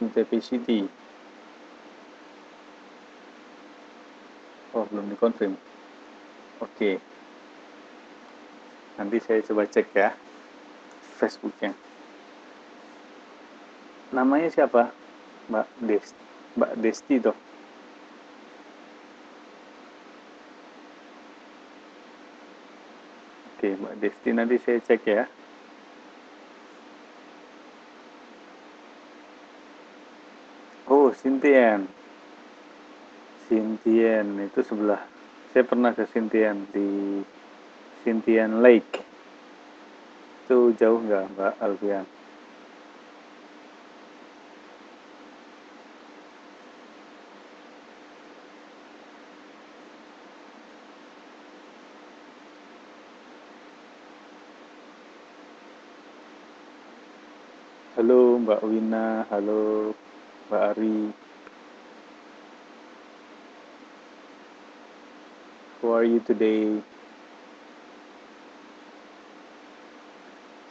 New Taipei City. Oh, belum dikonfirm. Oke. Nanti saya coba cek ya Facebooknya. Namanya siapa? Mbak Desti toh. Oke, Mbak Desti nanti saya cek ya. Oh, Sintian. Sintian itu sebelah. Saya pernah ke Sintian di Sintian Lake. Itu jauh nggak, Mbak Alfian? Halo Mbak Wina, halo Mbak Ari. How are you today?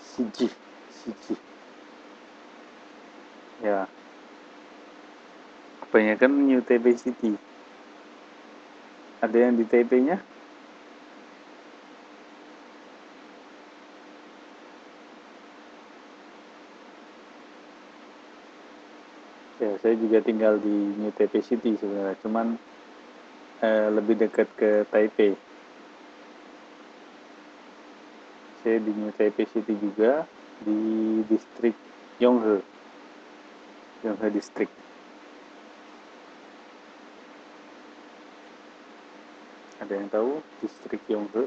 Siji, Siji. Ya, kebanyakan New Taipei City. Ada yang di Taipei-nya? Ya, saya juga tinggal di New Taipei City sebenarnya, cuman lebih dekat ke Taipei. Saya di New Taipei City juga, di distrik Yonghe, Yonghe District. Ada yang tahu distrik Yonghe?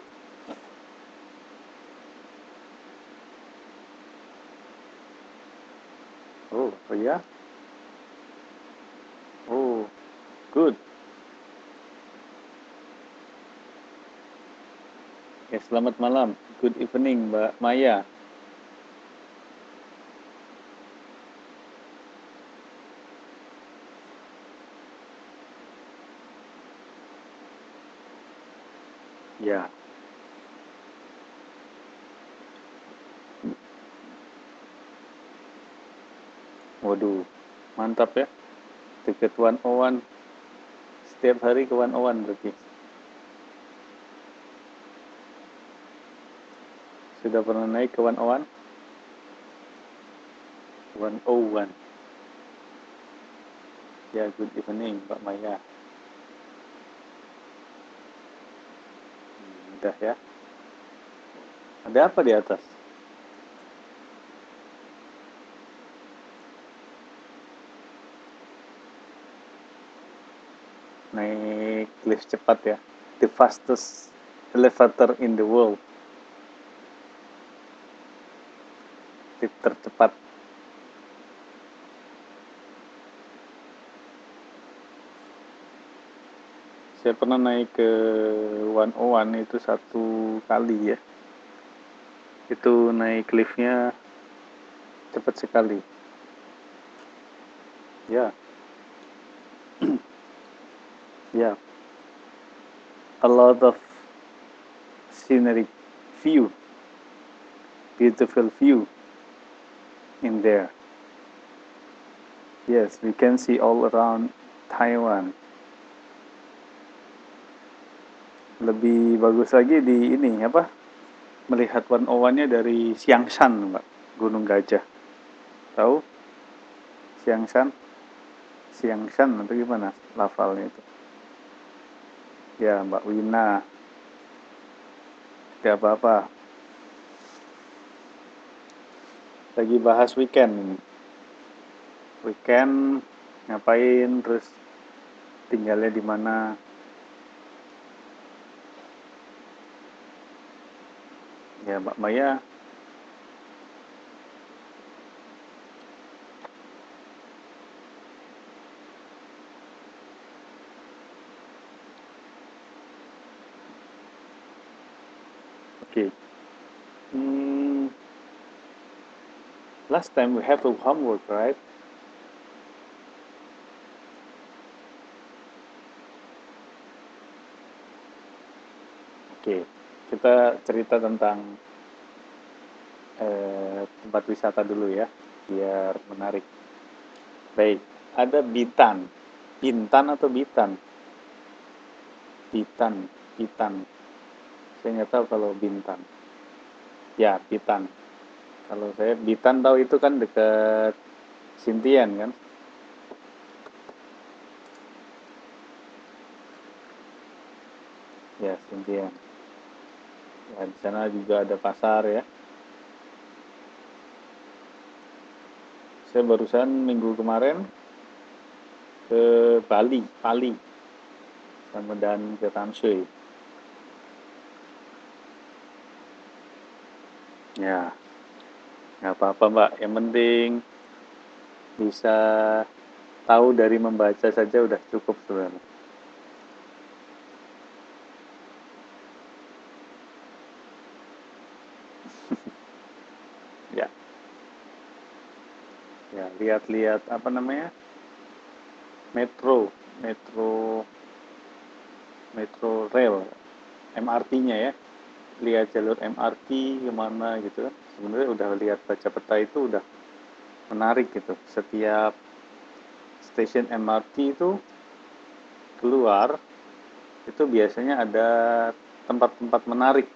Oh, oh ya? Oh, good. Ya, selamat malam. Good evening, Mbak Maya. Ya. Waduh, mantap ya. Dekat 101. Setiap hari ke 101 berarti. Sudah pernah naik ke 101? 101. Ya, good evening, Mbak Maya. Udah ya. Ada apa di atas? Naik lift cepat ya. The fastest elevator in the world. Lift tercepat. Saya pernah naik ke 101 itu 1 kali ya. Itu naik liftnya cepat sekali. Ya. Ya. A lot of scenery view. Beautiful view in there. Yes, we can see all around Taiwan. Lebih bagus lagi di ini apa? Melihat 101-nya dari Xiangshan, Mbak. Gunung Gajah. Tahu? Xiangshan? Xiangshan atau gimana lafalnya itu? Ya, Mbak Wina. Tidak apa-apa. Lagi bahas weekend ini. Weekend ngapain, terus tinggalnya di mana? Ya, Mbak Maya. Oke. Last time we have a homework, right? Oke, kita cerita tentang tempat wisata dulu ya, biar menarik. Baik, ada Bitan. Bintan atau Bitan? Bitan, Bitan. Saya nggak tahu kalau Bintan. Ya, Bitan. Kalau saya Bitan tahu itu kan dekat Sintian kan? Ya, Sintian. Ya, di sana juga ada pasar ya. Saya barusan minggu kemarin ke Bali, Bali, sama dan ke Tangshui. Ya, nggak apa-apa Mbak. Yang penting bisa tahu dari membaca saja udah cukup sebenarnya. Ya, ya lihat-lihat apa namanya metro, metro, metro rail, MRT-nya ya. Lihat jalur MRT kemana gitu kan. Sebenarnya udah lihat baca peta itu udah menarik gitu. Setiap stasiun MRT itu keluar itu biasanya ada tempat-tempat menarik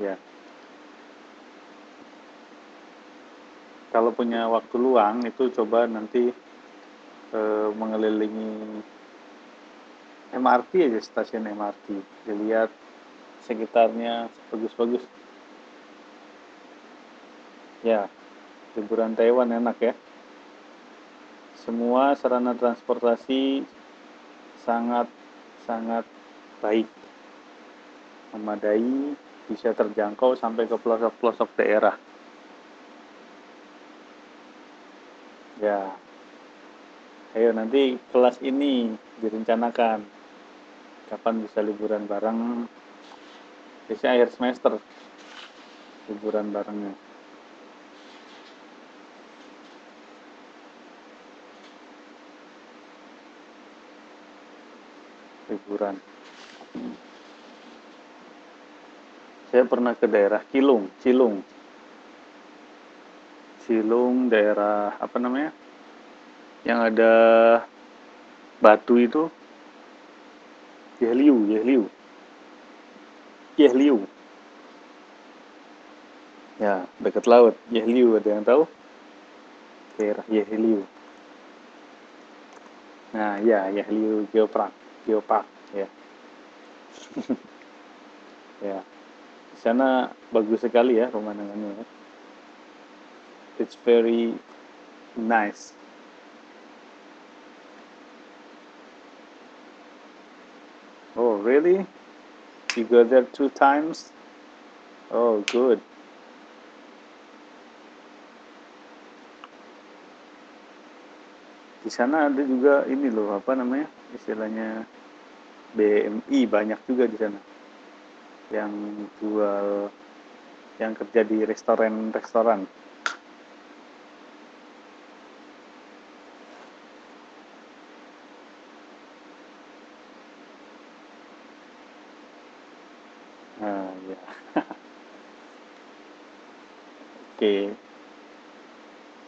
ya. Kalau punya waktu luang itu coba nanti mengelilingi MRT aja, stasiun MRT, dilihat sekitarnya bagus-bagus. Ya, liburan Taiwan enak ya. Semua sarana transportasi sangat sangat baik, memadai, bisa terjangkau sampai ke pelosok-pelosok daerah. Ya, ayo nanti kelas ini direncanakan kapan bisa liburan bareng. Biasanya akhir semester liburan barengnya. Liburan. Saya pernah ke daerah Cilung, Cilung, Cilung daerah apa namanya? Yang ada batu itu, Yehliu, Yehliu, Yehliu. Ya, dekat laut. Yehliu, ada yang tahu? Daerah Yehliu. Nah, ya, Yehliu Geopark, Geopark, ya. Ya, di sana bagus sekali ya pemandangannya. Ya. It's very nice. Oh, really? You go there 2 times? Oh, good. Di sana ada juga ini loh, apa namanya? Istilahnya BMI banyak juga di sana yang jual, yang kerja di restoran-restoran. Nah, ya. Oke, okay.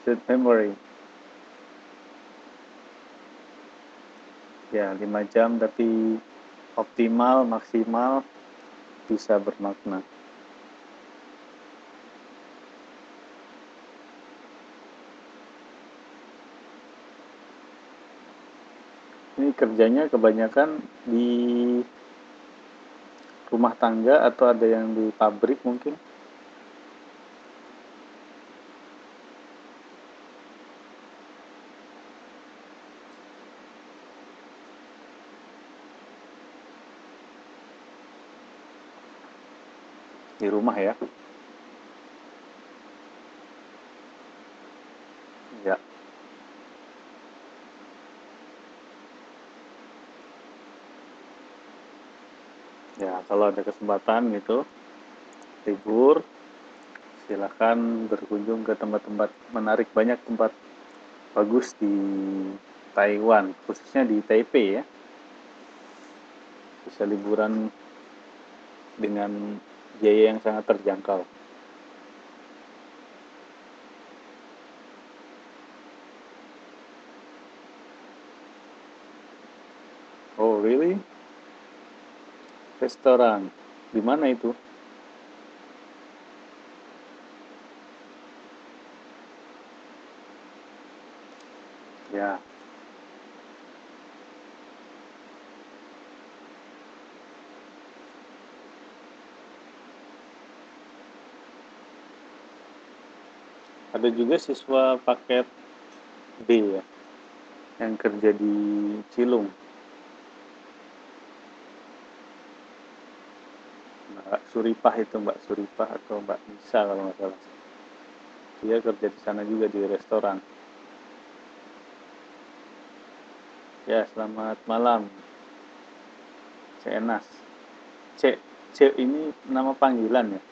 Sweet memory. Ya, 5 jam tapi optimal, maksimal, bisa bermakna. Ini kerjanya kebanyakan di rumah tangga atau ada yang di pabrik mungkin? Di rumah ya? Ya. Ya, kalau ada kesempatan gitu, libur, silakan berkunjung ke tempat-tempat menarik. Banyak tempat bagus di Taiwan, khususnya di Taipei ya. Bisa liburan dengan biaya yang sangat terjangkau. Restoran. Di mana itu? Ya. Ada juga siswa paket B ya, yang kerja di Cilung. Mbak Suripah itu, Mbak Suripah atau Mbak Nisa kalau nggak salah. Dia kerja di sana juga di restoran. Ya, selamat malam, Cek Enas. Cek, Cek ini nama panggilan ya?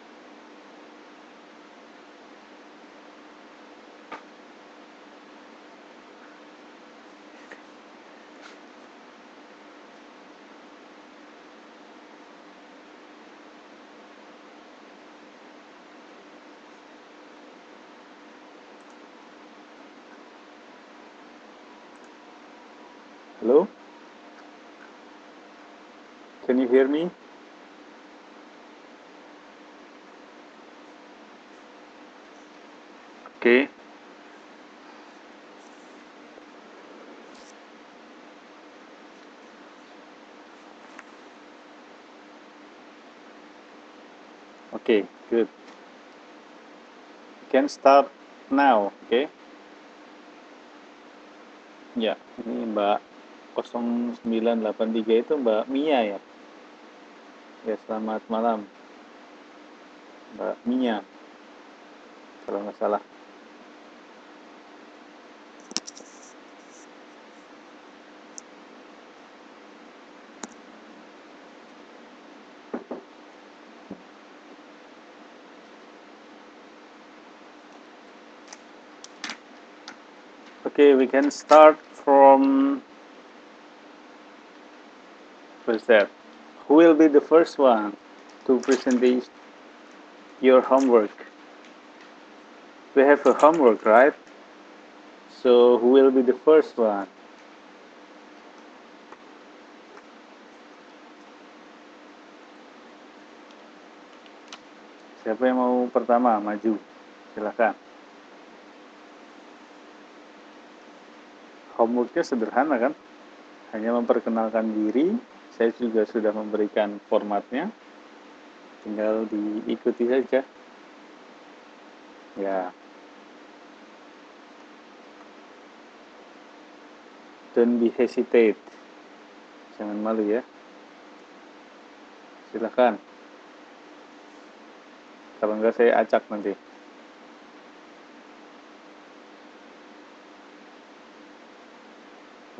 Halo? Can you hear me? Oke. Oke, good. You can start now, oke? Ya, ini Mbak 0983 itu Mbak Mia ya? Ya, selamat malam, Mbak Mia, kalau nggak salah. Okay, we can start from what's that? Who will be the first one to present your homework? We have a homework, right? So who will be the first one? Siapa yang mau pertama maju? Silakan. Homeworknya sederhana kan? Hanya memperkenalkan diri. Saya juga sudah memberikan formatnya. Tinggal diikuti saja. Ya. Don't be hesitate. Jangan malu ya. Silakan. Kalau enggak saya acak nanti.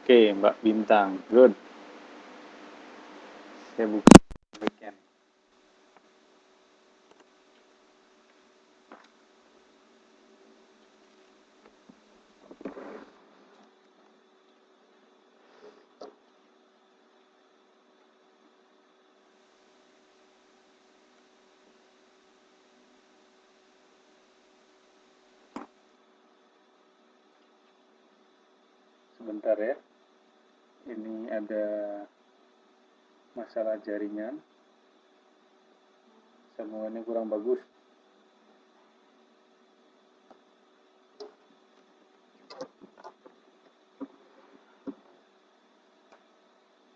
Oke, Mbak Bintang. Good. Saya buka weekend. Sebentar ya. Ini ada masalah jaringan. Semuanya kurang bagus.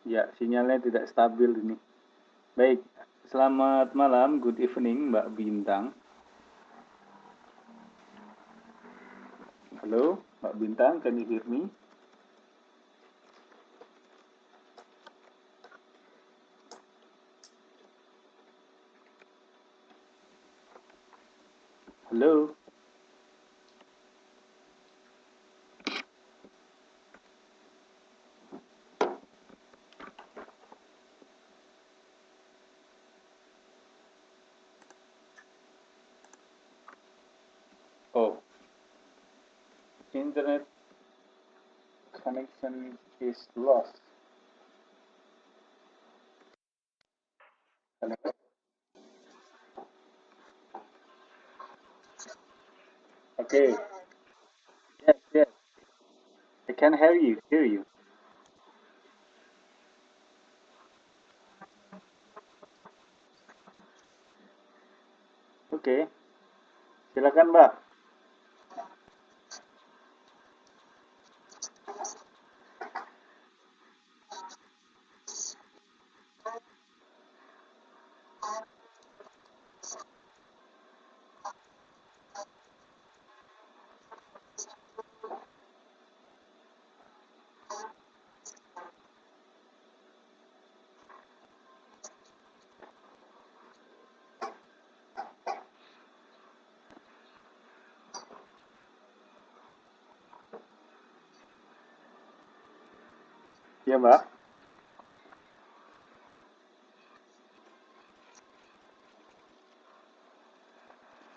Ya, sinyalnya tidak stabil ini. Baik, selamat malam, good evening Mbak Bintang. Halo, Mbak Bintang, can you hear me? Halo. Oh, internet connection is lost. Hello? Okay. Yes, yes. I can hear you. Hear you. Oke, silakan Mbak. Ya Mbak,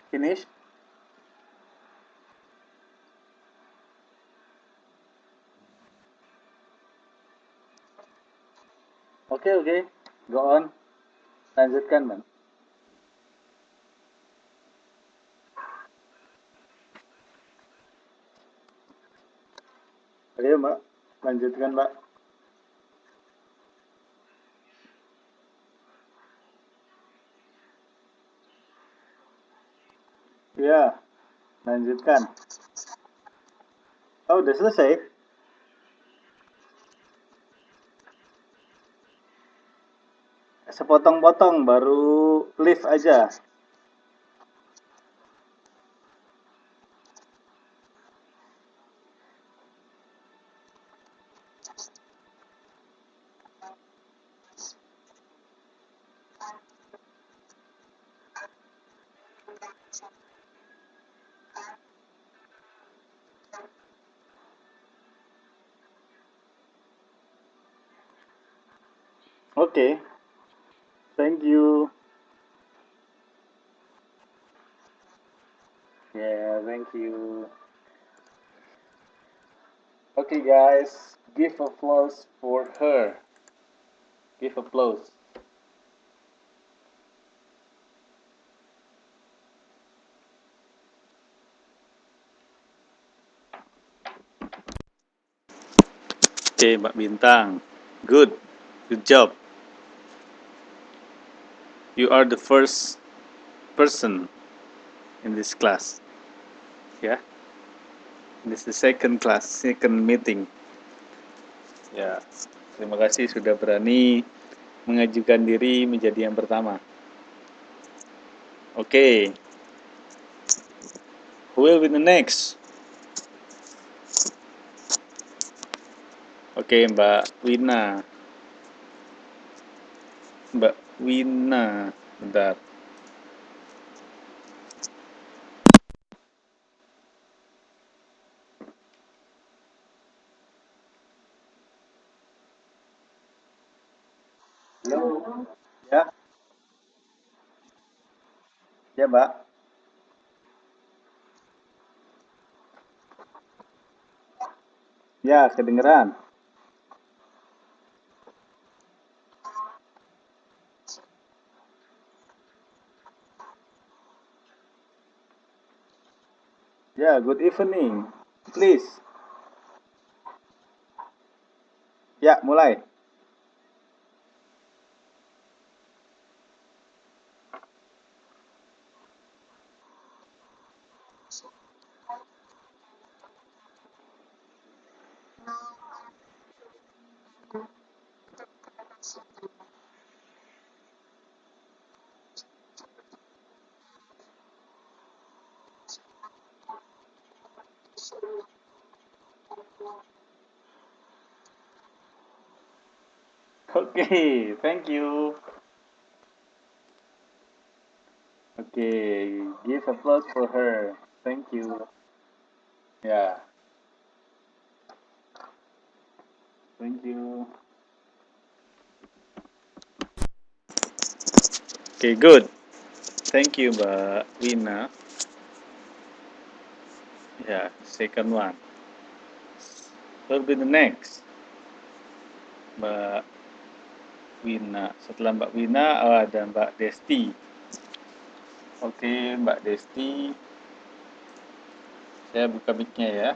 finish. Oke, oke, go on. Lanjutkan Mbak. Oke Mbak, lanjutkan Mbak. Ya, lanjutkan. Oh, udah selesai? Sepotong-potong, baru lift aja. Oke, thank you. Yeah, thank you. Okay, guys, give applause for her. Give applause. Oke, Mbak Bintang. Good. Good job. You are the first person in this class. Ya. Yeah? This is the second class, second meeting. Ya. Terima kasih sudah berani mengajukan diri menjadi yang pertama. Oke. Who will be the next? Oke, Mbak Wina. Mbak Wina. Bentar. Halo. Ya, ya Mbak. Ya, kedengeran. Ya, good evening. Please. Ya, mulai. Oke, thank you. Oke, give applause for her. Thank you. Ya, thank you. Oke, good. Thank you, Mbak Wina. Ya, second one. Will be the next. Mbak Wina. Setelah Mbak Wina, ada Mbak Desti. Oke, Mbak Desti. Saya buka mic-nya ya.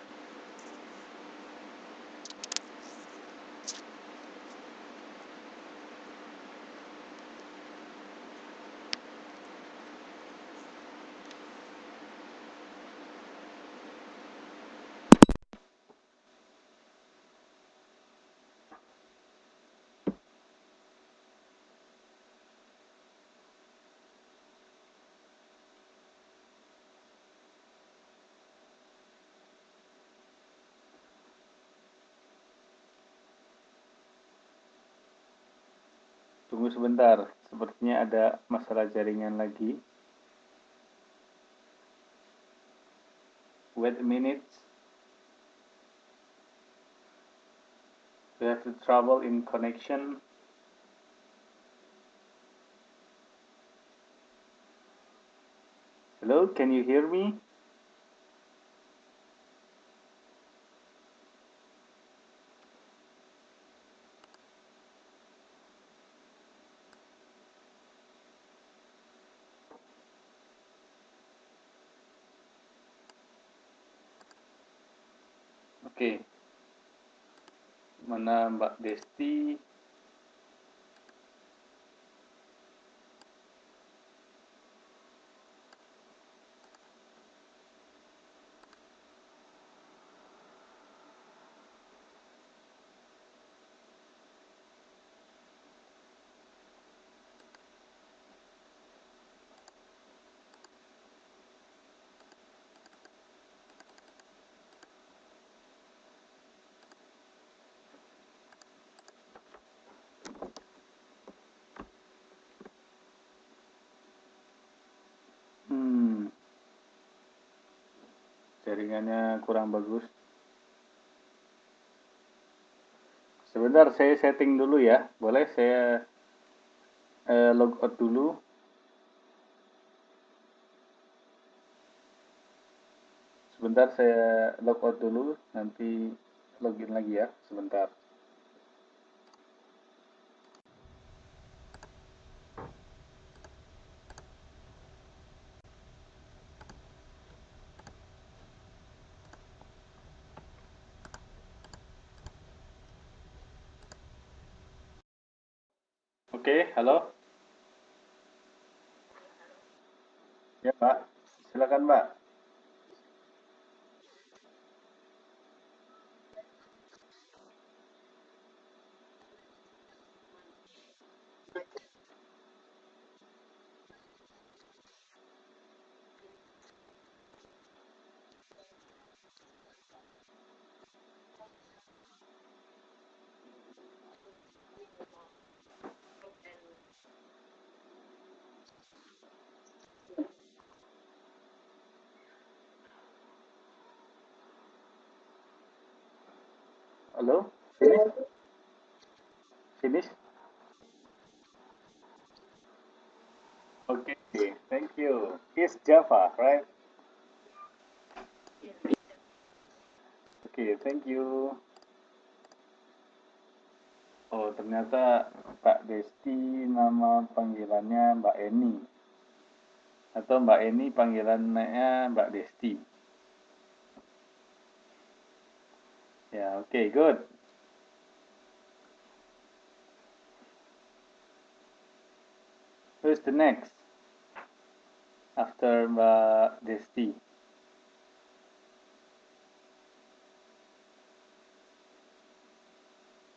Tunggu sebentar, sepertinya ada masalah jaringan lagi. Wait a minute. We have the trouble in connection. Hello, can you hear me? Oke. Mana Mbak Desti? Jaringannya kurang bagus. Sebentar, saya setting dulu ya. Boleh saya log out dulu. Sebentar, saya log out dulu. Nanti login lagi ya. Sebentar. Oke, halo. Ya, Mbak. Silakan, Mbak. Halo? Finish? Finish? Okay, thank you. It's Java, right? Okay, thank you. Oh, ternyata Pak Desti nama panggilannya Mbak Eni. Atau Mbak Eni panggilannya Mbak Desti. Ya, oke, good. Who's the next? After Mbak Desti.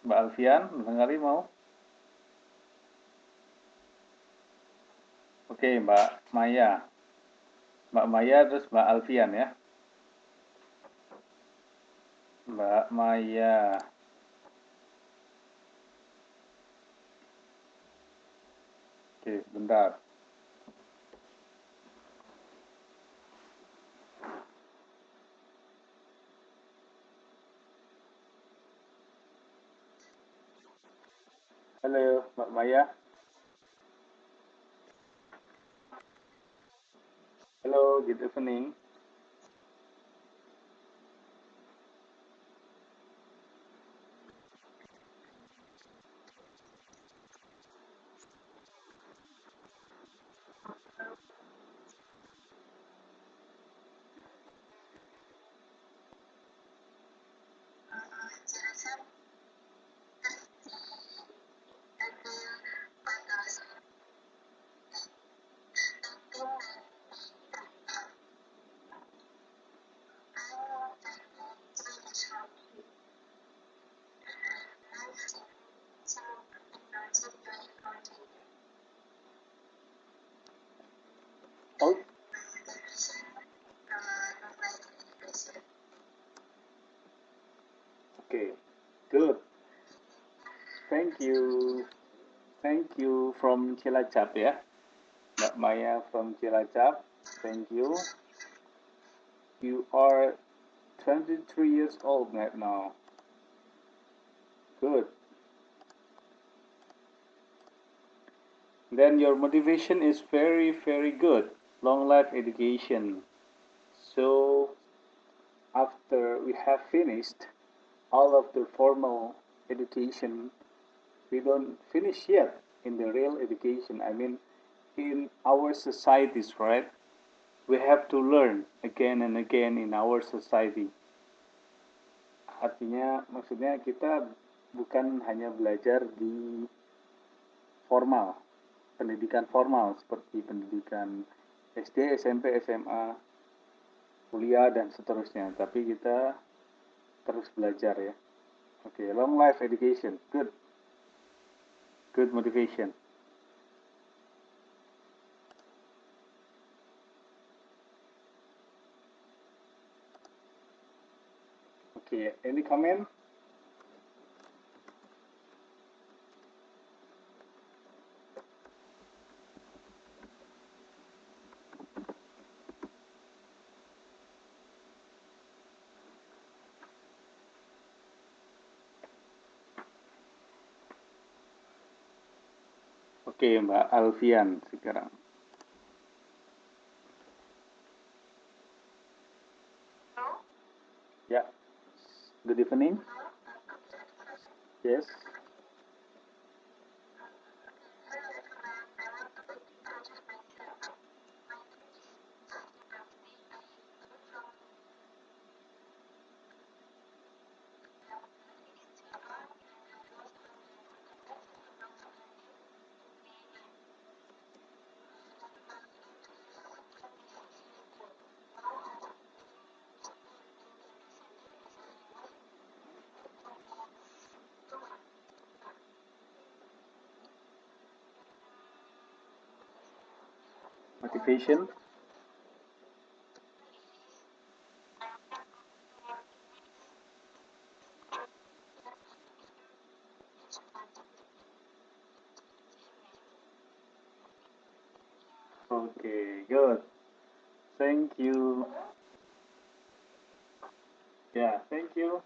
Mbak Alfian, barangkali mau? Oke, Mbak Maya. Mbak Maya terus Mbak Alfian ya. Mbak Maya. Oke, sebentar. Halo, Mbak Maya. Halo, good evening. Oh, okay, good. Thank you. Thank you. from Cilacap ya. Mbak Maya from Cilacap. Thank you. You are 23 years old right now. Good. Then your motivation is very, very good. Long life education. So after we have finished all of the formal education, we don't finish yet in the real education. I mean, in our societies, right? We have to learn again and again in our society. Artinya, maksudnya kita bukan hanya belajar di formal, pendidikan formal seperti pendidikan SD, SMP, SMA, kuliah dan seterusnya. Tapi kita terus belajar ya. Oke, long life education, good, good motivation. Oke, any comment? Oke, Mbak Alfian sekarang. Ya, good evening. Yes. Motivation. Okay, good. Thank you. Yeah, thank you.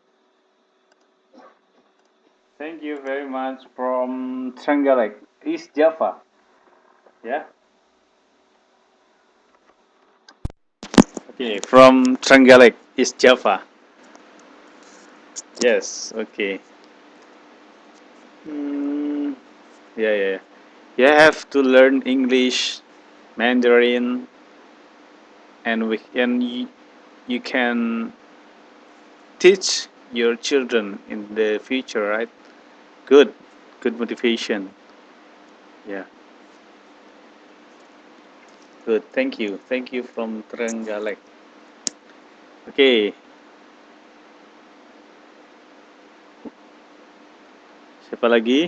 Thank you very much from Trenggalek, East Java. Yeah. Okay, from Trenggalek, East Java. Yes. Okay. Yeah, yeah. You have to learn English, Mandarin, and you can teach your children in the future, right? Good, good motivation. Yeah, good. Thank you from Trenggalek. Okay, siapa lagi?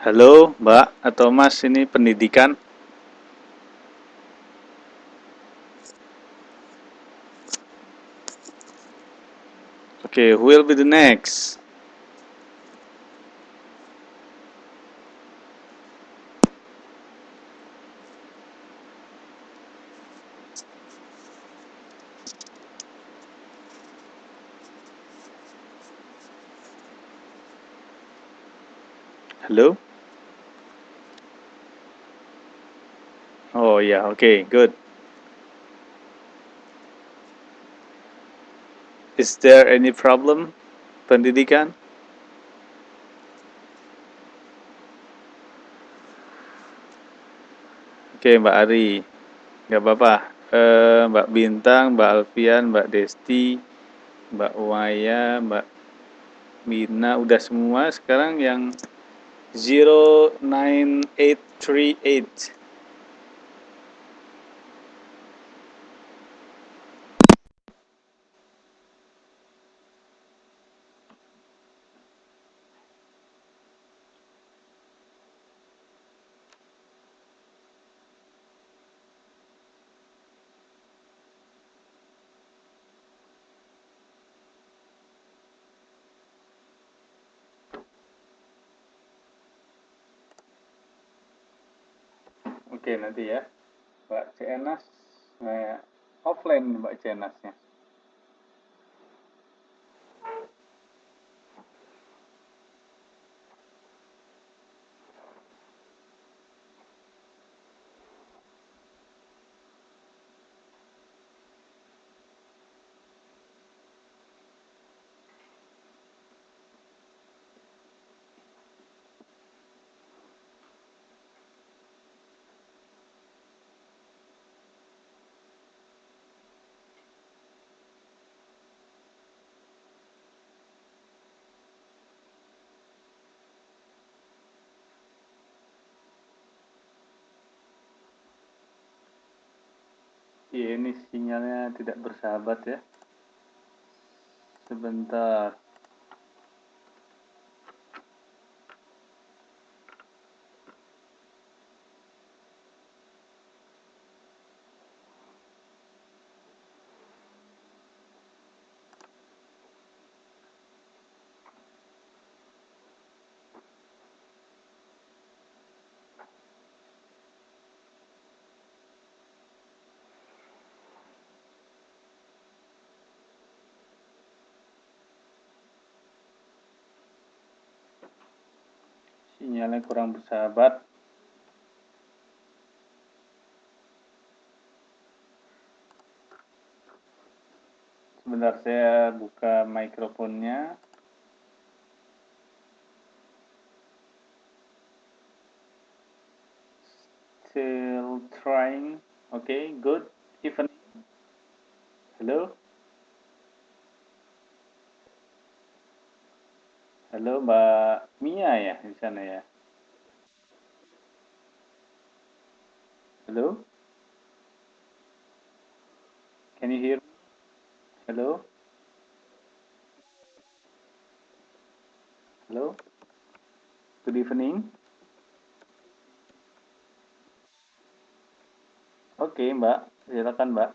Halo, Mbak atau Mas, ini pendidikan. Okay, who will be the next? Hello? Oh yeah, okay, good. Is there any problem? Pendidikan? Oke, Mbak Ari. Nggak apa-apa. Mbak Bintang, Mbak Alfian, Mbak Desti, Mbak Waya, Mbak Mina, udah semua. Sekarang yang 09838. Oke, nanti ya. Mbak Cenas, offline Mbak Cenasnya. Iya, ini sinyalnya tidak bersahabat ya. Sebentar. Sinyalnya kurang bersahabat. Sebentar, saya buka mikrofonnya. Still trying. Okay, good evening. Halo, halo Mbak Mia ya di sana ya. Halo, can you hear me? Halo, halo. Good evening. Oke Mbak, silakan Mbak.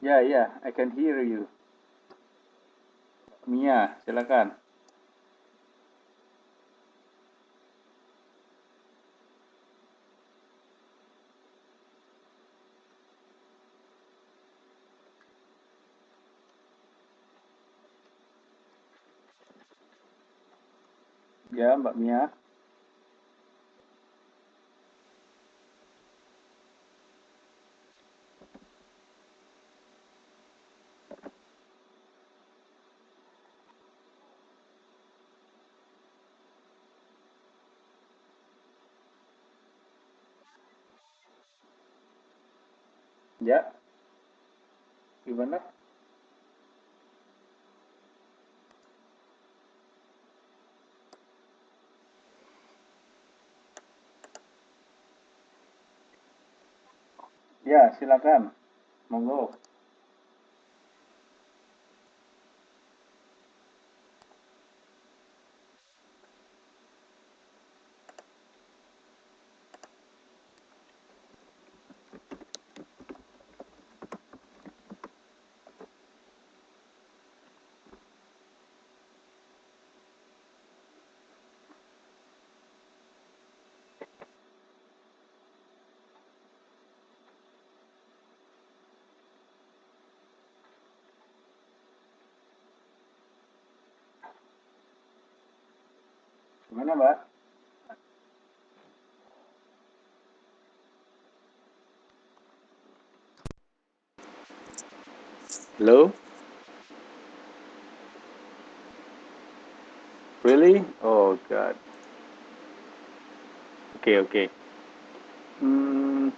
Ya, ya, I can hear you. Mia, silakan. Ya, Mbak Mia. Ya, gimana? Ya, silakan. Monggo. Gimana, Mbak? Hello? Really? Oh God. Oke, oke. Hmm,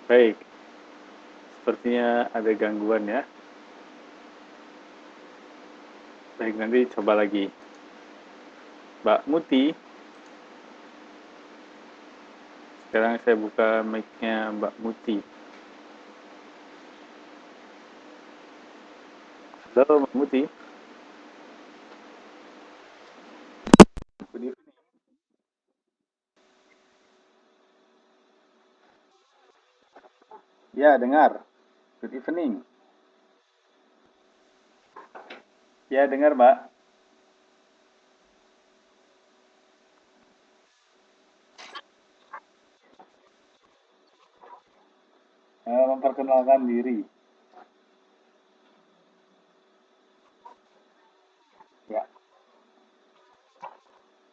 baik. Sepertinya ada gangguan ya. Baik, nanti coba lagi. Mbak Muti, sekarang saya buka mic-nya Mbak Muti. Halo, Mbak Muti. Good evening. Ya, dengar. Good evening. Ya, dengar, Mbak. Memperkenalkan diri. Ya,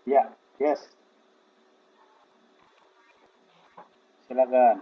ya, yes, silakan.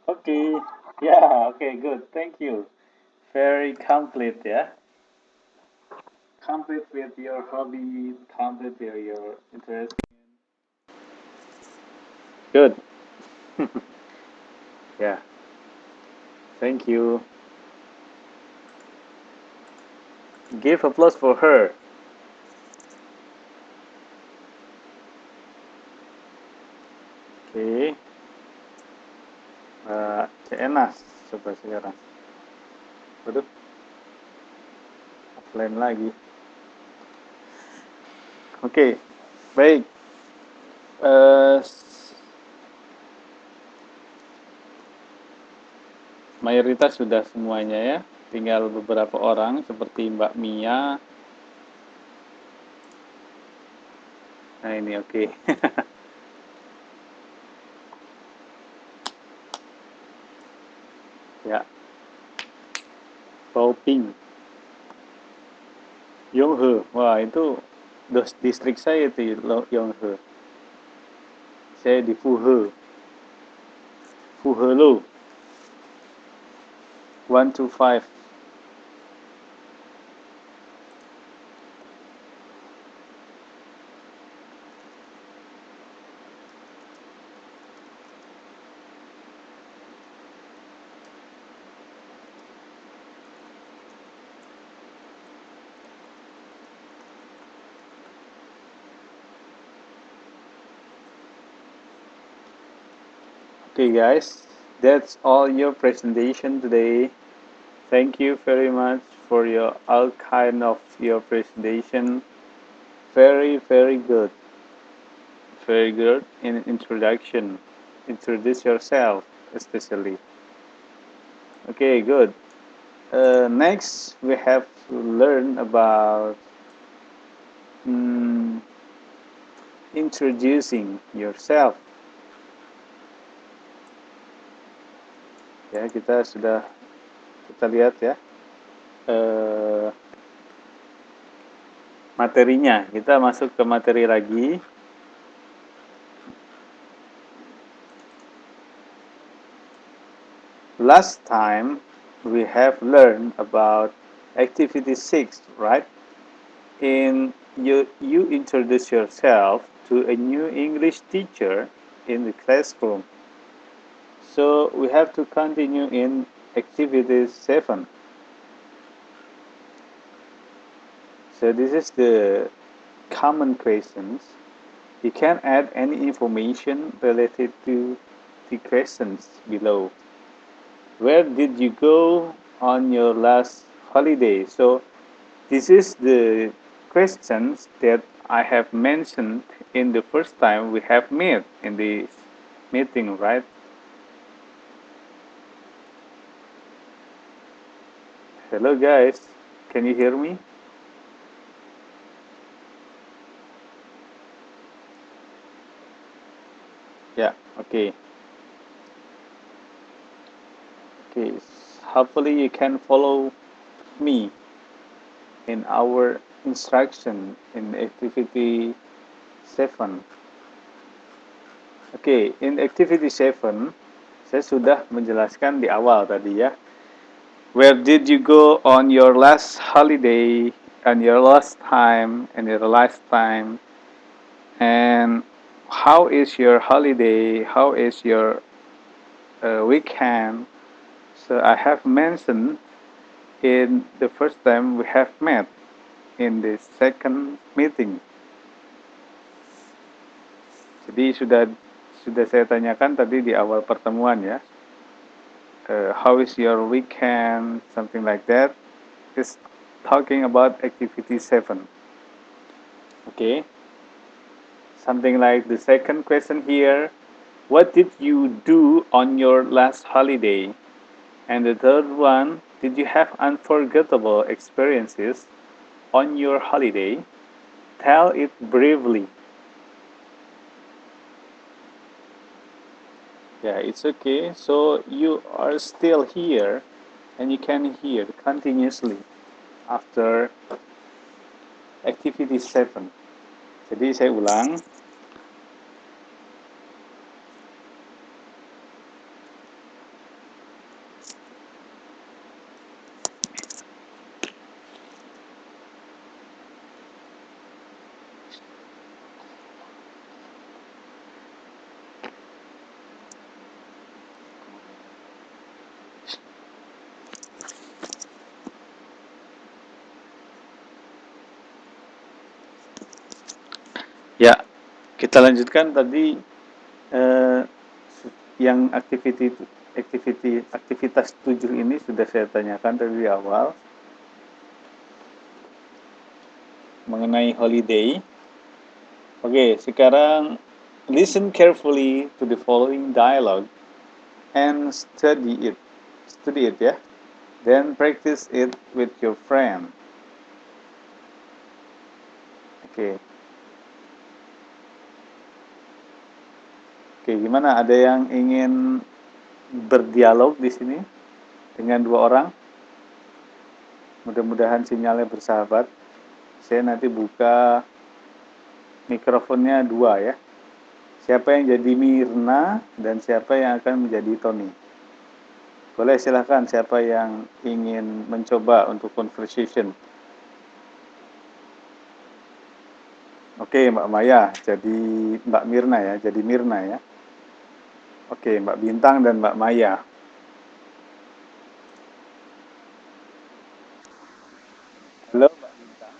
Okay, yeah, okay, good, thank you. Very complete, yeah. Complete with your hobby, complete with your interest. Good. Yeah, thank you. Give applause for her. Oke, Enas coba sekarang. Waduh, offline lagi. Oke, baik. Eh, mayoritas sudah semuanya ya. Tinggal beberapa orang seperti Mbak Mia. Nah ini oke. Ya, Baoping. Yonghe. Wah, itu distrik saya itu Yonghe. Saya di Fuhe. Fuhelo. 125. Okay guys, that's all your presentation today. Thank you very much for your all kind of your presentation. Very good. Very good in introduction. Introduce yourself especially. Okay, good. Next, we have to learn about mm, introducing yourself. Ya, kita lihat ya materinya. Kita masuk ke materi lagi. Last time we have learned about activity 6, right? In you introduce yourself to a new English teacher in the classroom. So we have to continue in activity 7. So this is the common questions. You can add any information related to the questions below. Where did you go on your last holiday? So this is the questions that I have mentioned in the first time we have met in this meeting, right? Hello guys, can you hear me? Yeah, okay. Okay, hopefully you can follow me in our instruction in activity 7. Okay, in activity 7, saya sudah menjelaskan di awal tadi ya. Where did you go on your last holiday and your last time and your last time? And how is your holiday? How is your weekend? So I have mentioned in the first time we have met in the second meeting. Jadi sudah saya tanyakan tadi di awal pertemuan ya. How is your weekend? Something like that. Is talking about activity 7. Okay. Something like the second question here. What did you do on your last holiday? And the third one, did you have unforgettable experiences on your holiday? Tell it briefly. Yeah, it's okay. So you are still here and you can hear continuously after activity 7. Jadi saya ulang. Ya, kita lanjutkan tadi yang aktivitas 7 ini sudah saya tanyakan tadi di awal mengenai holiday. Oke, sekarang listen carefully to the following dialogue and study it. Study it ya. Then practice it with your friend. Oke. Oke, gimana? Ada yang ingin berdialog di sini dengan dua orang? Mudah-mudahan sinyalnya bersahabat. Saya nanti buka mikrofonnya 2 ya. Siapa yang jadi Mirna dan siapa yang akan menjadi Tony? Boleh silahkan siapa yang ingin mencoba untuk conversation. Oke, Mbak Maya jadi Mbak Mirna ya, jadi Mirna ya. Oke, Mbak Bintang dan Mbak Maya. Halo Mbak Bintang.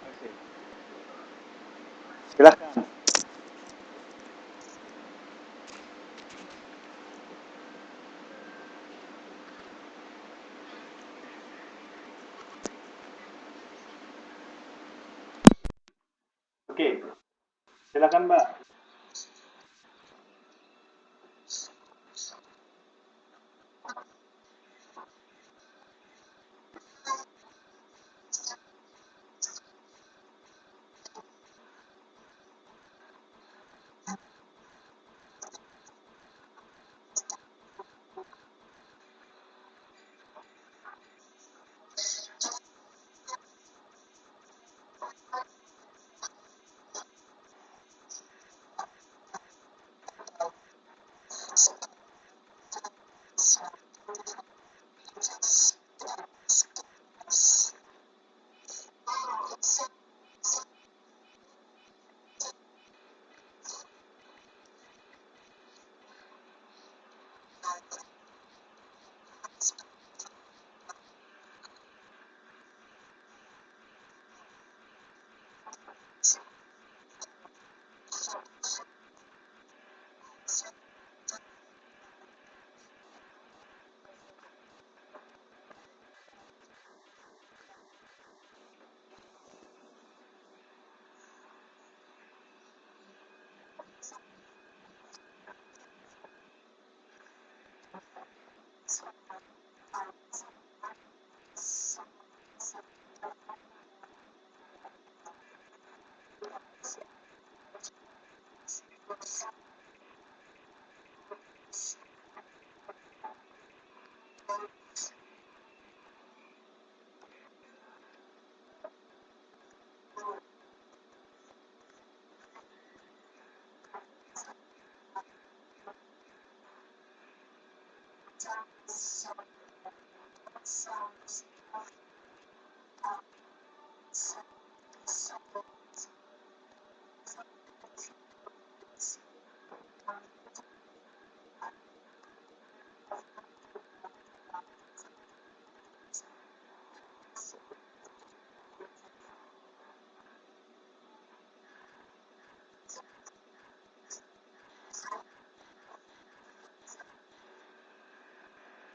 Oke, silahkan. Oke, silakan Mbak.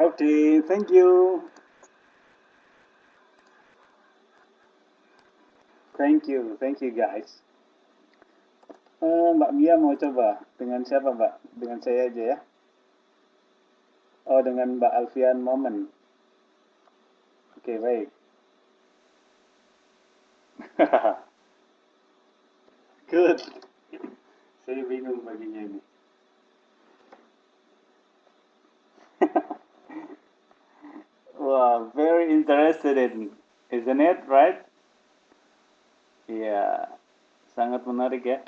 Okay, thank you. Thank you guys. Mbak Mia mau coba dengan siapa Mbak? Dengan saya aja ya. Oh dengan Mbak Alfian Momen. Oke baik. Good. Saya bingung baginya ini. Wow, very interested in, isn't it, right? Iya, sangat menarik ya.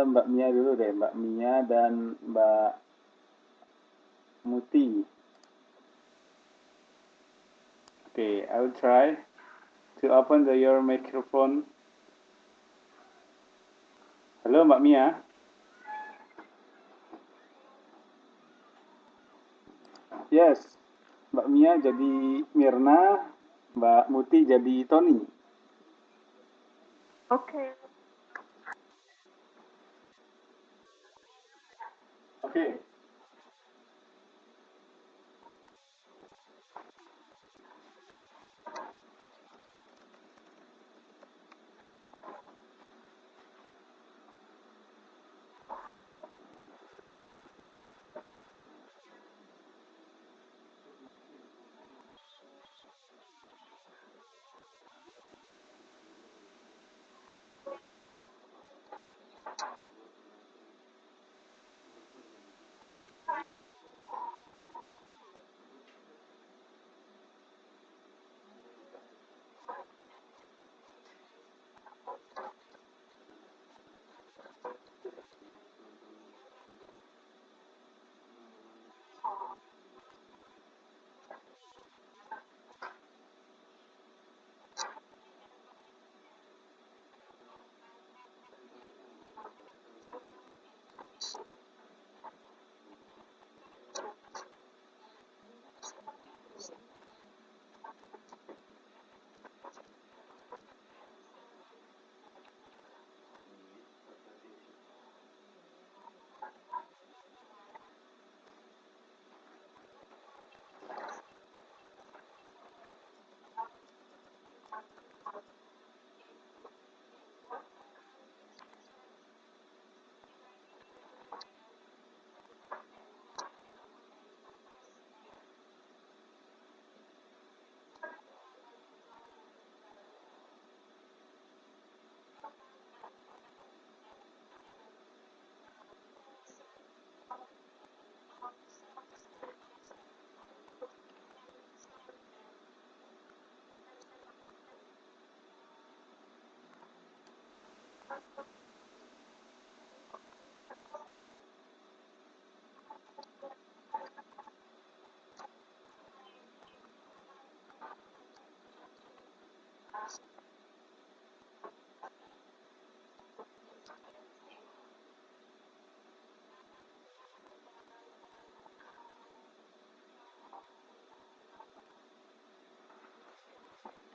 Mbak Mia dulu deh, Mbak Mia dan Mbak Muti. Okay, I will try to open your microphone. Halo Mbak Mia. Yes, Mbak Mia jadi Mirna, Mbak Muti jadi Tony. Oke. Oke.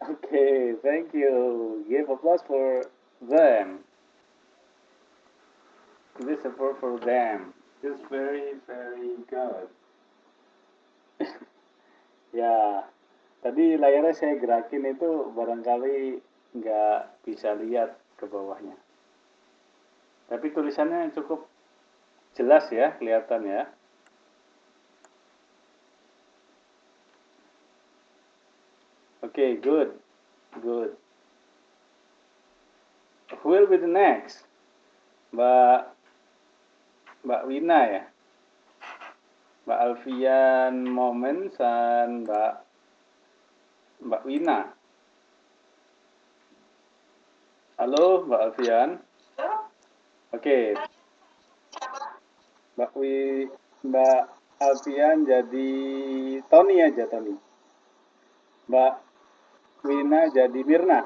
Okay, thank you. Give applause for them. Give support for them. It's very, very good. Ya, tadi layarnya saya gerakin itu barangkali nggak bisa lihat ke bawahnya. Tapi tulisannya cukup jelas ya, kelihatan ya. Okay, good. Good. Who will be the next? Mbak Wina ya? Mbak Alfian Moments dan Mbak Wina. Halo Mbak Alfian. Oke, Mbak Alfian jadi Tony aja Tony. Mbak Wina jadi Mirna.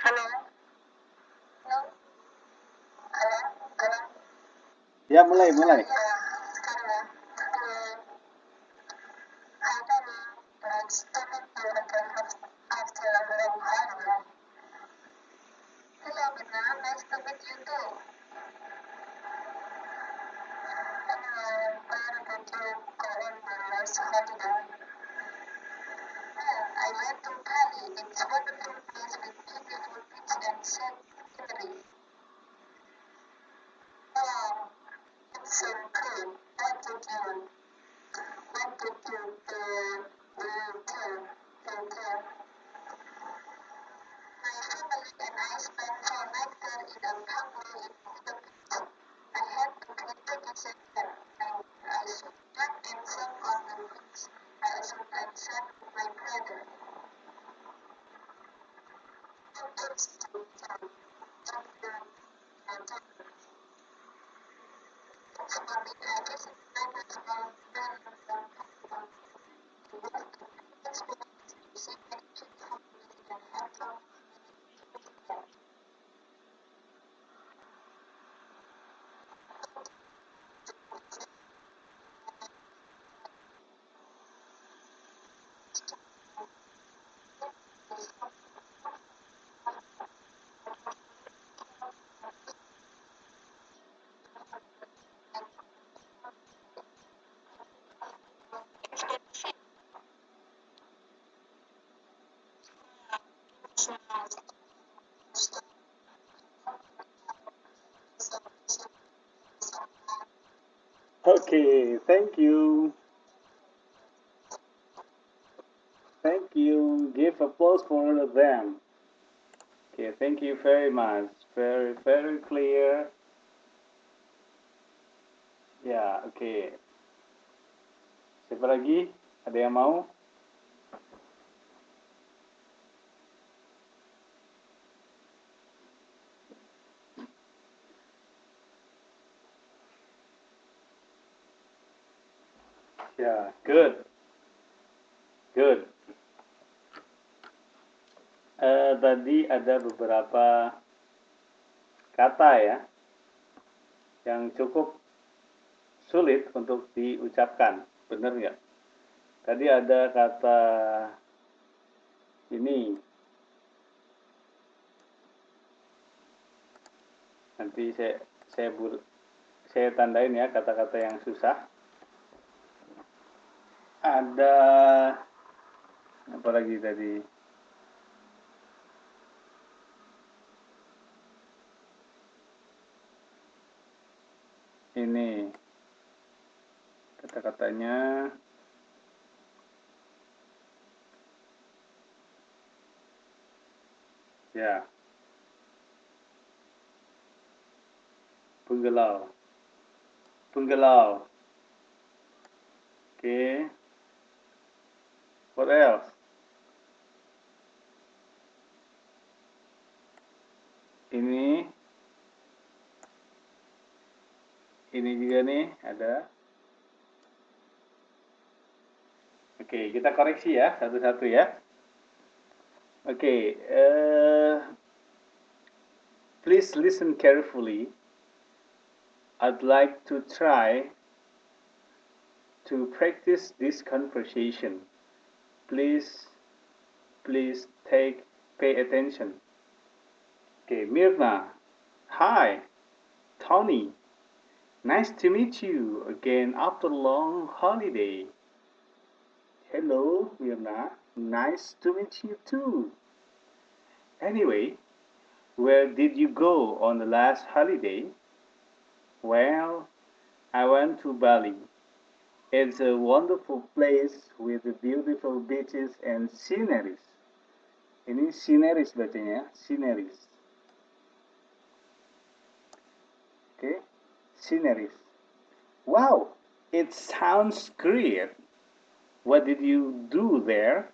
Halo. Ya mulai. Hello, Mirna. Nice to meet you too. Okay, thank you. Thank you. Give applause for them. Okay, thank you very much. Very, very clear. Ya, oke. Siapa lagi? Ada yang mau? Ya, good. Good. Tadi ada beberapa kata ya yang cukup sulit untuk diucapkan, benar nggak? Tadi ada kata ini, nanti saya tandain ya kata-kata yang susah. Ada apa lagi tadi? Ini kata-katanya ya, penggelau. Penggelau. Okay. What else? Ini juga nih ada. Oke, kita koreksi ya satu-satu ya. Oke, please listen carefully. I'd like to try to practice this conversation. Please pay attention. Okay, Mirna. Hi, Tony. Nice to meet you again after a long holiday. Hello, Mirna. Nice to meet you too. Anyway, where did you go on the last holiday? Well, I went to Bali. It's a wonderful place with beautiful beaches and sceneries. Ini sceneries bacanya, sceneries. Okay, sceneries. Wow, it sounds great. What did you do there?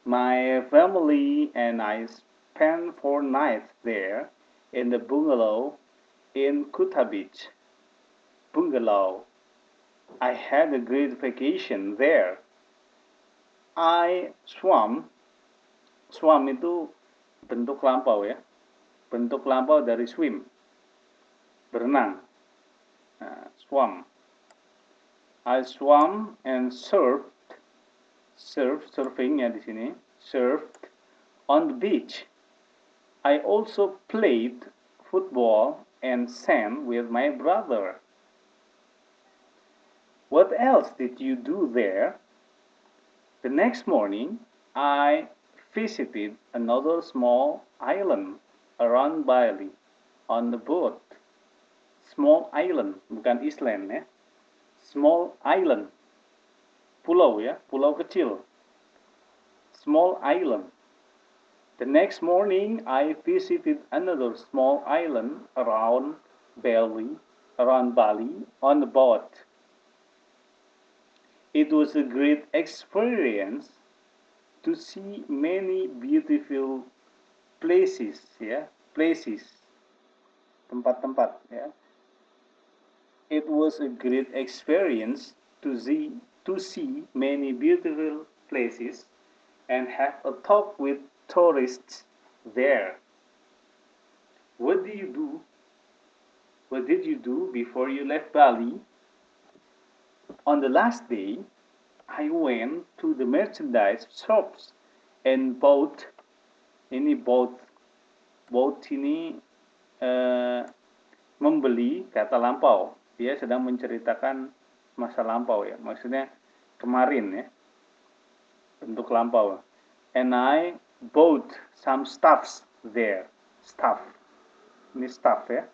My family and I spent 4 nights there in the bungalow in Kuta Beach. Bungalow. I had a great vacation there. I swam. Swam itu bentuk lampau ya. Bentuk lampau dari swim. Berenang. Nah, swam. I swam and surfed. Surfing ya di sini. Surfed on the beach. I also played football and sang with my brother. What else did you do there? The next morning, I visited another small island around Bali on the boat. Small island, bukan island ya. Small island. Pulau ya, pulau kecil. Small island. The next morning, I visited another small island around Bali on the boat. It was a great experience to see many beautiful places, ya, places, tempat-tempat, ya. It was a great experience to see many beautiful places and have a talk with tourists there. What do you do? What did you do before you left Bali? On the last day, I went to the merchandise shops and bought ini eh, membeli kata lampau. Dia sedang menceritakan masa lampau ya. Maksudnya kemarin ya. Bentuk lampau. And I bought some stuffs there. Stuff. Ini stuff ya.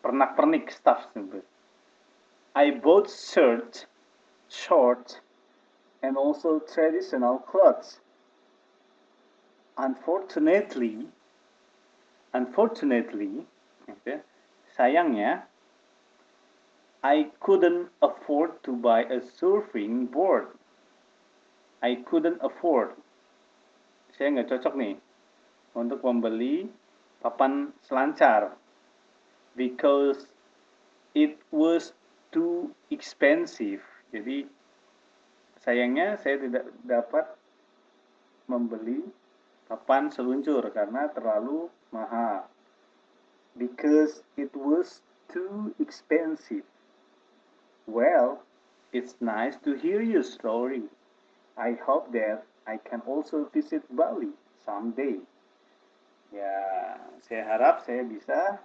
Pernak-pernik stuff. I bought shirts, shorts, and also traditional clothes. Unfortunately, sayangnya, I couldn't afford to buy a surfing board. I couldn't afford. Saya nggak cocok nih untuk membeli papan selancar because it was too expensive. Jadi sayangnya saya tidak dapat membeli papan seluncur karena terlalu mahal. Because it was too expensive. Well, it's nice to hear your story. I hope that I can also visit Bali someday. Ya, saya harap saya bisa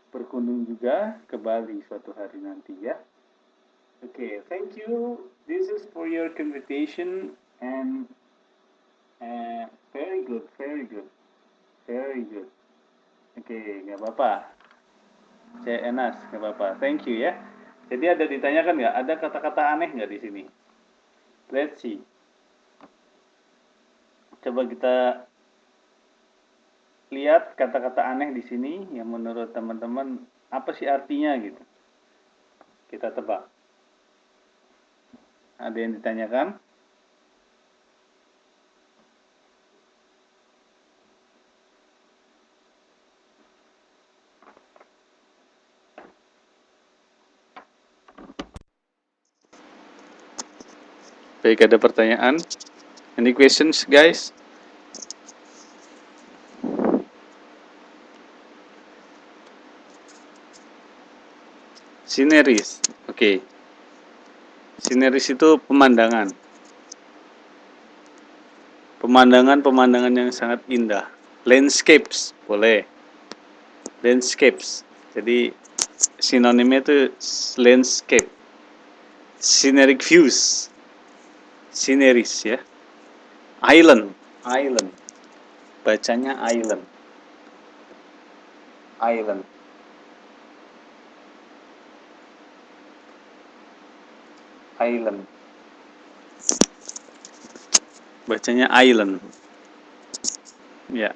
berkunjung juga ke Bali suatu hari nanti ya. Okay, thank you. This is for your invitation and very good, very good, very good. Okay, nggak apa-apa. Saya Enas, nggak apa-apa. Thank you ya. Jadi ada ditanyakan nggak? Ada kata-kata aneh nggak di sini? Let's see. Coba kita lihat kata-kata aneh di sini yang menurut teman-teman apa sih artinya gitu. Kita tebak. Ada yang ditanyakan? Baik, ada pertanyaan? Any questions, guys? Sceneries. Oke. Sceneries itu pemandangan. Pemandangan yang sangat indah. Landscapes, boleh. Landscapes. Jadi sinonimnya itu landscape. Scenic views. Sceneries ya. Island. Bacanya island. Bacanya island. Ya.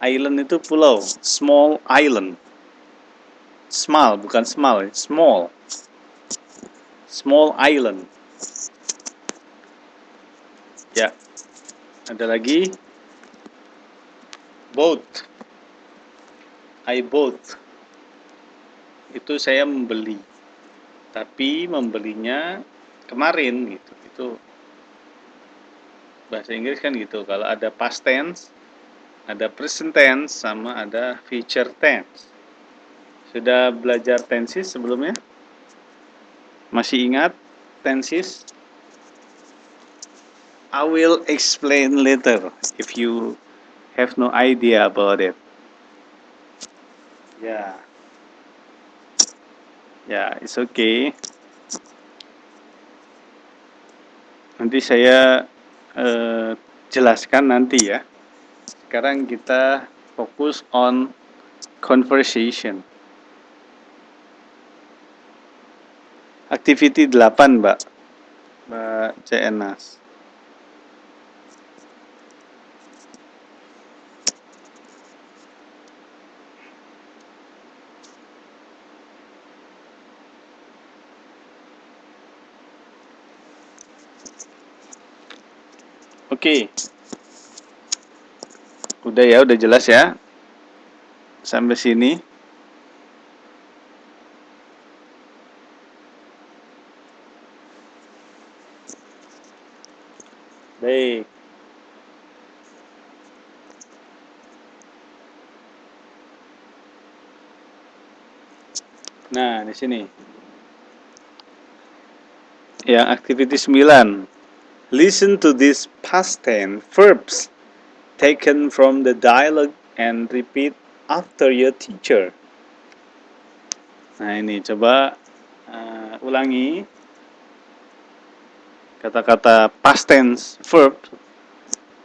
Island itu pulau. Small island. Small, bukan small. Small. Small island. Ya. Ada lagi. Boat. I bought. Itu saya membeli. Tapi membelinya kemarin gitu. Itu bahasa Inggris kan gitu. Kalau ada past tense, ada present tense, sama ada future tense. Sudah belajar tenses sebelumnya? Masih ingat tenses? I will explain later if you have no idea about it. Ya, ya, it's okay. Nanti saya jelaskan nanti ya. Sekarang kita fokus on conversation. Activity 8, Mbak CNAS. Oke. Udah ya, udah jelas ya. Sampai sini. Baik. Nah, di sini. Yang activity 9. Listen to these past tense verbs taken from the dialogue and repeat after your teacher. Nah, ini coba ulangi kata-kata past tense verb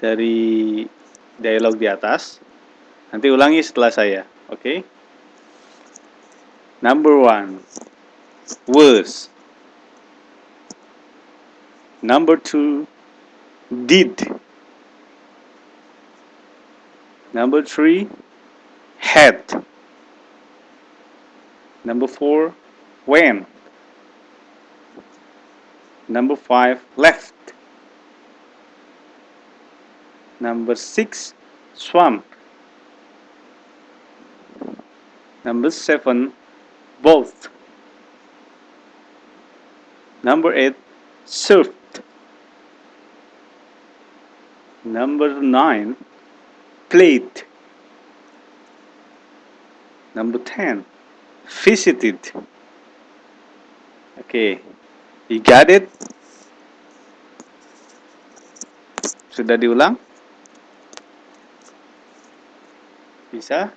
dari dialog di atas. Nanti ulangi setelah saya, oke? Number 1, was. Number 2, did. Number 3, had. Number 4, when. Number 5, left. Number 6, swam. Number 7, both. Number 8, surfed. Number 9, played. Number 10, visited. Okay, you got it? Sudah diulang? Bisa?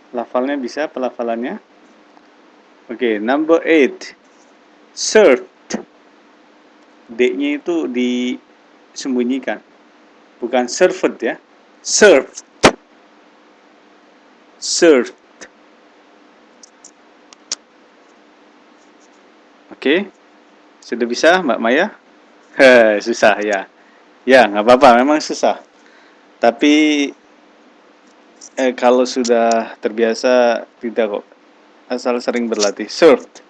Lafalnya bisa, pelafalannya? Oke, number 8, served. D-nya itu disembunyikan. Bukan served ya. Served. Served. Oke. Sudah bisa, Mbak Maya? Susah ya. Ya, nggak apa-apa, memang susah. Tapi kalau sudah terbiasa tidak kok. Asal sering berlatih. Served.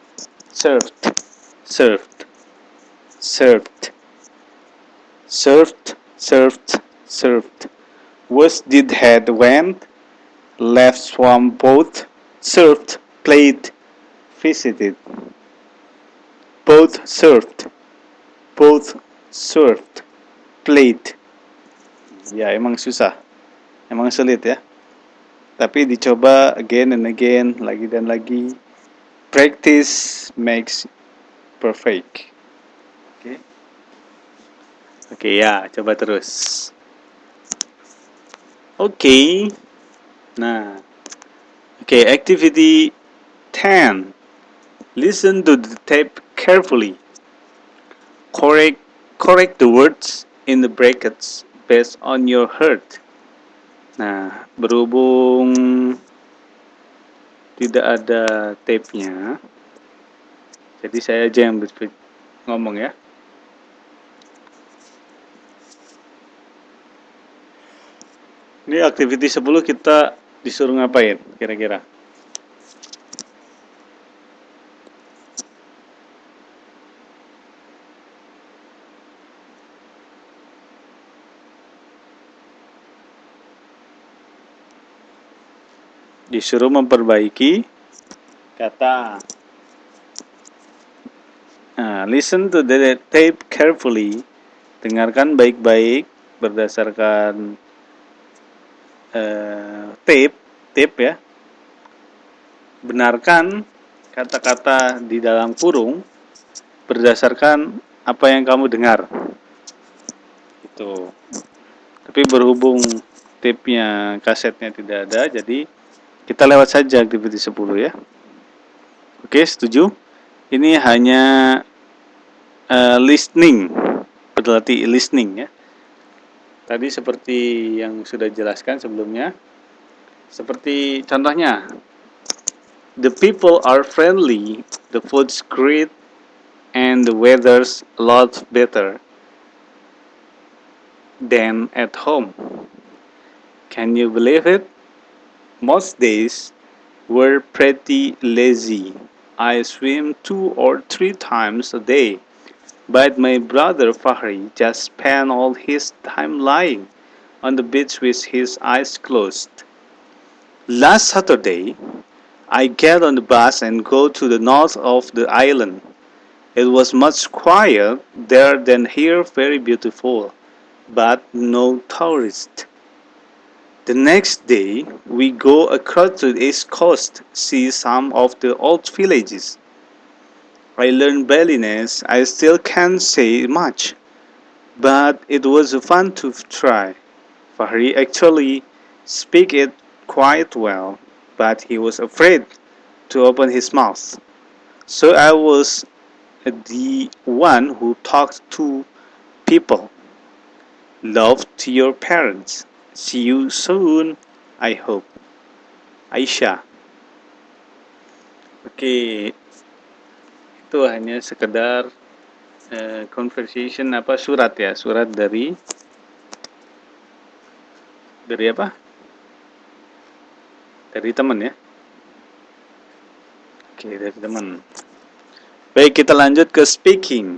Served. Served. Served. Served. Served. Served. Was, did, had, went, left, swam, both, served, played, visited. Both served. Both served. Played. Ya, emang susah. Emang sulit ya. Tapi dicoba again and again, lagi dan lagi. Practice makes perfect. Oke. Oke ya, coba terus. Oke. Nah. Oke, activity 10. Listen to the tape carefully. Correct the words in the brackets based on your heart. Nah, berhubung tidak ada tape-nya, jadi saya aja yang ngomong ya. Ini activity 10 kita disuruh ngapain kira-kira? Disuruh memperbaiki kata. Nah, listen to the tape carefully. Dengarkan baik-baik berdasarkan tape ya. Benarkan kata-kata di dalam kurung berdasarkan apa yang kamu dengar. Itu. Tapi berhubung tape-nya, kasetnya tidak ada, jadi Kita lewat saja activity 10 ya. Oke, setuju? Ini hanya listening, berarti listening ya. Tadi seperti yang sudah jelaskan sebelumnya, seperti contohnya, the people are friendly, the food's great, and the weather's a lot better than at home. Can you believe it? Most days were pretty lazy. I swim 2 or 3 times a day, but my brother Fahri just spent all his time lying on the beach with his eyes closed. Last Saturday, I get on the bus and go to the north of the island. It was much quieter there than here, very beautiful, but no tourists. The next day, we go across to the east coast, see some of the old villages. I learned Balinese. I still can't say much, but it was fun to try. Fahri actually speak it quite well, but he was afraid to open his mouth. So I was the one who talked to people. Love to your parents. See you soon, I hope. Aisyah. Oke, itu hanya sekedar conversation surat ya, surat dari apa? Dari teman ya. Oke, dari teman. Baik, kita lanjut ke speaking.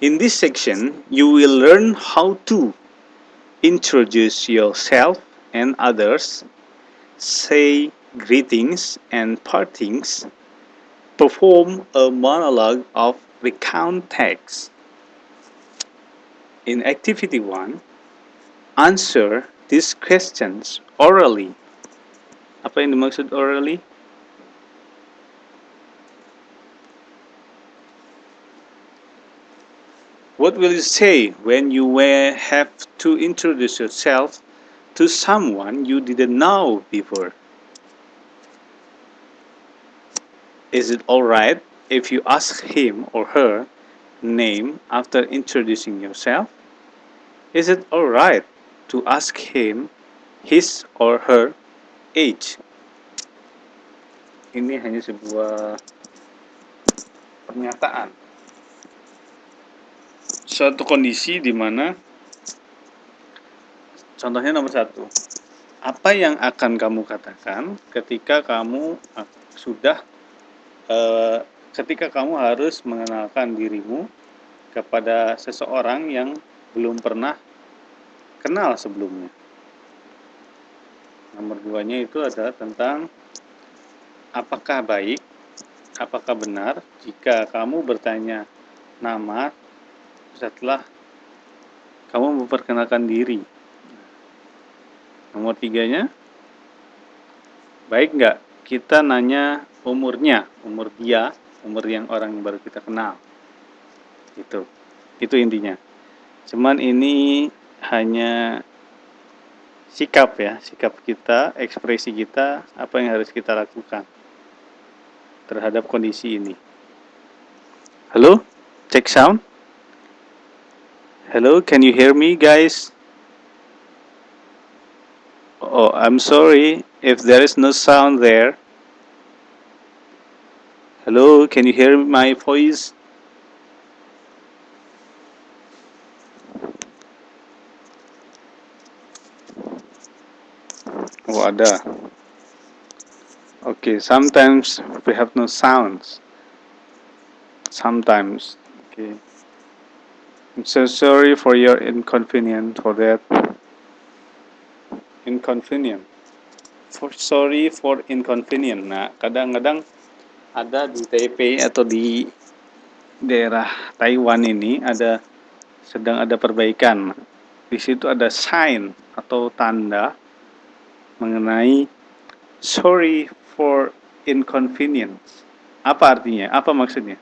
In this section, you will learn how to introduce yourself and others, say greetings and partings, perform a monologue of recount text. In activity 1, answer these questions orally. Apa yang dimaksud orally? What will you say when you have to introduce yourself to someone you didn't know before? Is it alright if you ask him or her name after introducing yourself? Is it alright to ask him his or her age? Ini hanya sebuah pernyataan. Suatu kondisi di mana, contohnya nomor 1, apa yang akan kamu katakan ketika kamu ketika kamu harus mengenalkan dirimu kepada seseorang yang belum pernah kenal sebelumnya. Nomor 2-nya itu adalah tentang apakah baik, apakah benar jika kamu bertanya nama setelah kamu memperkenalkan diri. Nomor 3-nya, baik nggak kita nanya umurnya, umur dia, umur yang orang yang baru kita kenal. Itu intinya. Cuman ini hanya sikap ya, sikap kita, ekspresi kita, apa yang harus kita lakukan terhadap kondisi ini. Halo, check sound. Hello, can you hear me, guys? Oh, I'm sorry if there is no sound there. Hello, can you hear my voice? Oh, ada. Okay, sometimes we have no sounds. Sometimes. Okay. I'm so sorry for your inconvenience for that. Inconvenient. Sorry for inconvenience. Nah, kadang-kadang ada di Taipei atau di daerah Taiwan ini sedang ada perbaikan. Di situ ada sign atau tanda mengenai sorry for inconvenience. Apa artinya? Apa maksudnya?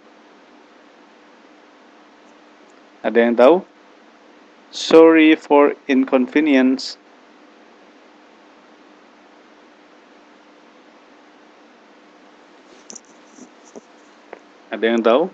Ada yang tahu? Sorry for inconvenience. Ada yang tahu?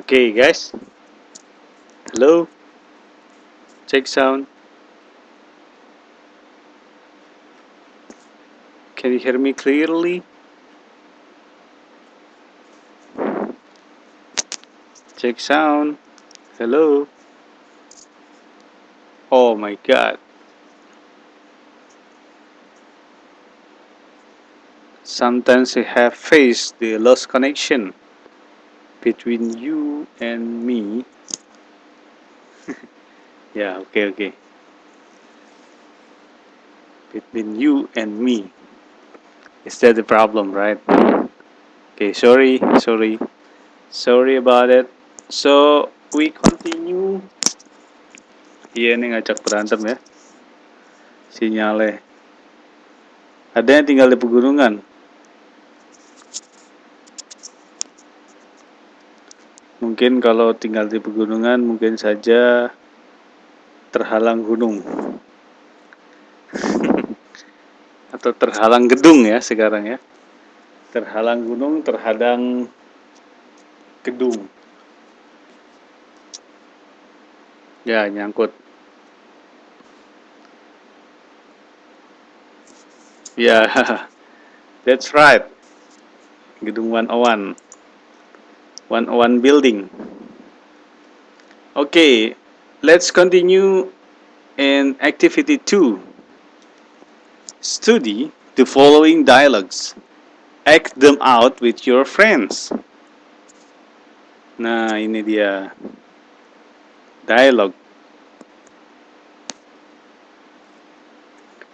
Okay, guys. Hello. Check sound. Can you hear me clearly? Check sound. Hello. Oh my god. Sometimes I have faced the lost connection between you and me. Yeah, okay. Between you and me. Is that the problem, right? Okay, sorry about it. So we continue. Iya nih ngajak berantem ya. Sinyalnya. Ada yang tinggal di pegunungan. Mungkin kalau tinggal di pegunungan mungkin saja terhalang gunung. Atau terhalang gedung ya sekarang ya. Terhalang gunung, terhadang gedung. Ya, nyangkut. Ya, that's right. Gedung 101. 101 building. Okay, let's continue in activity 2. Study the following dialogues. Act them out with your friends. Nah, ini dia. Dialog.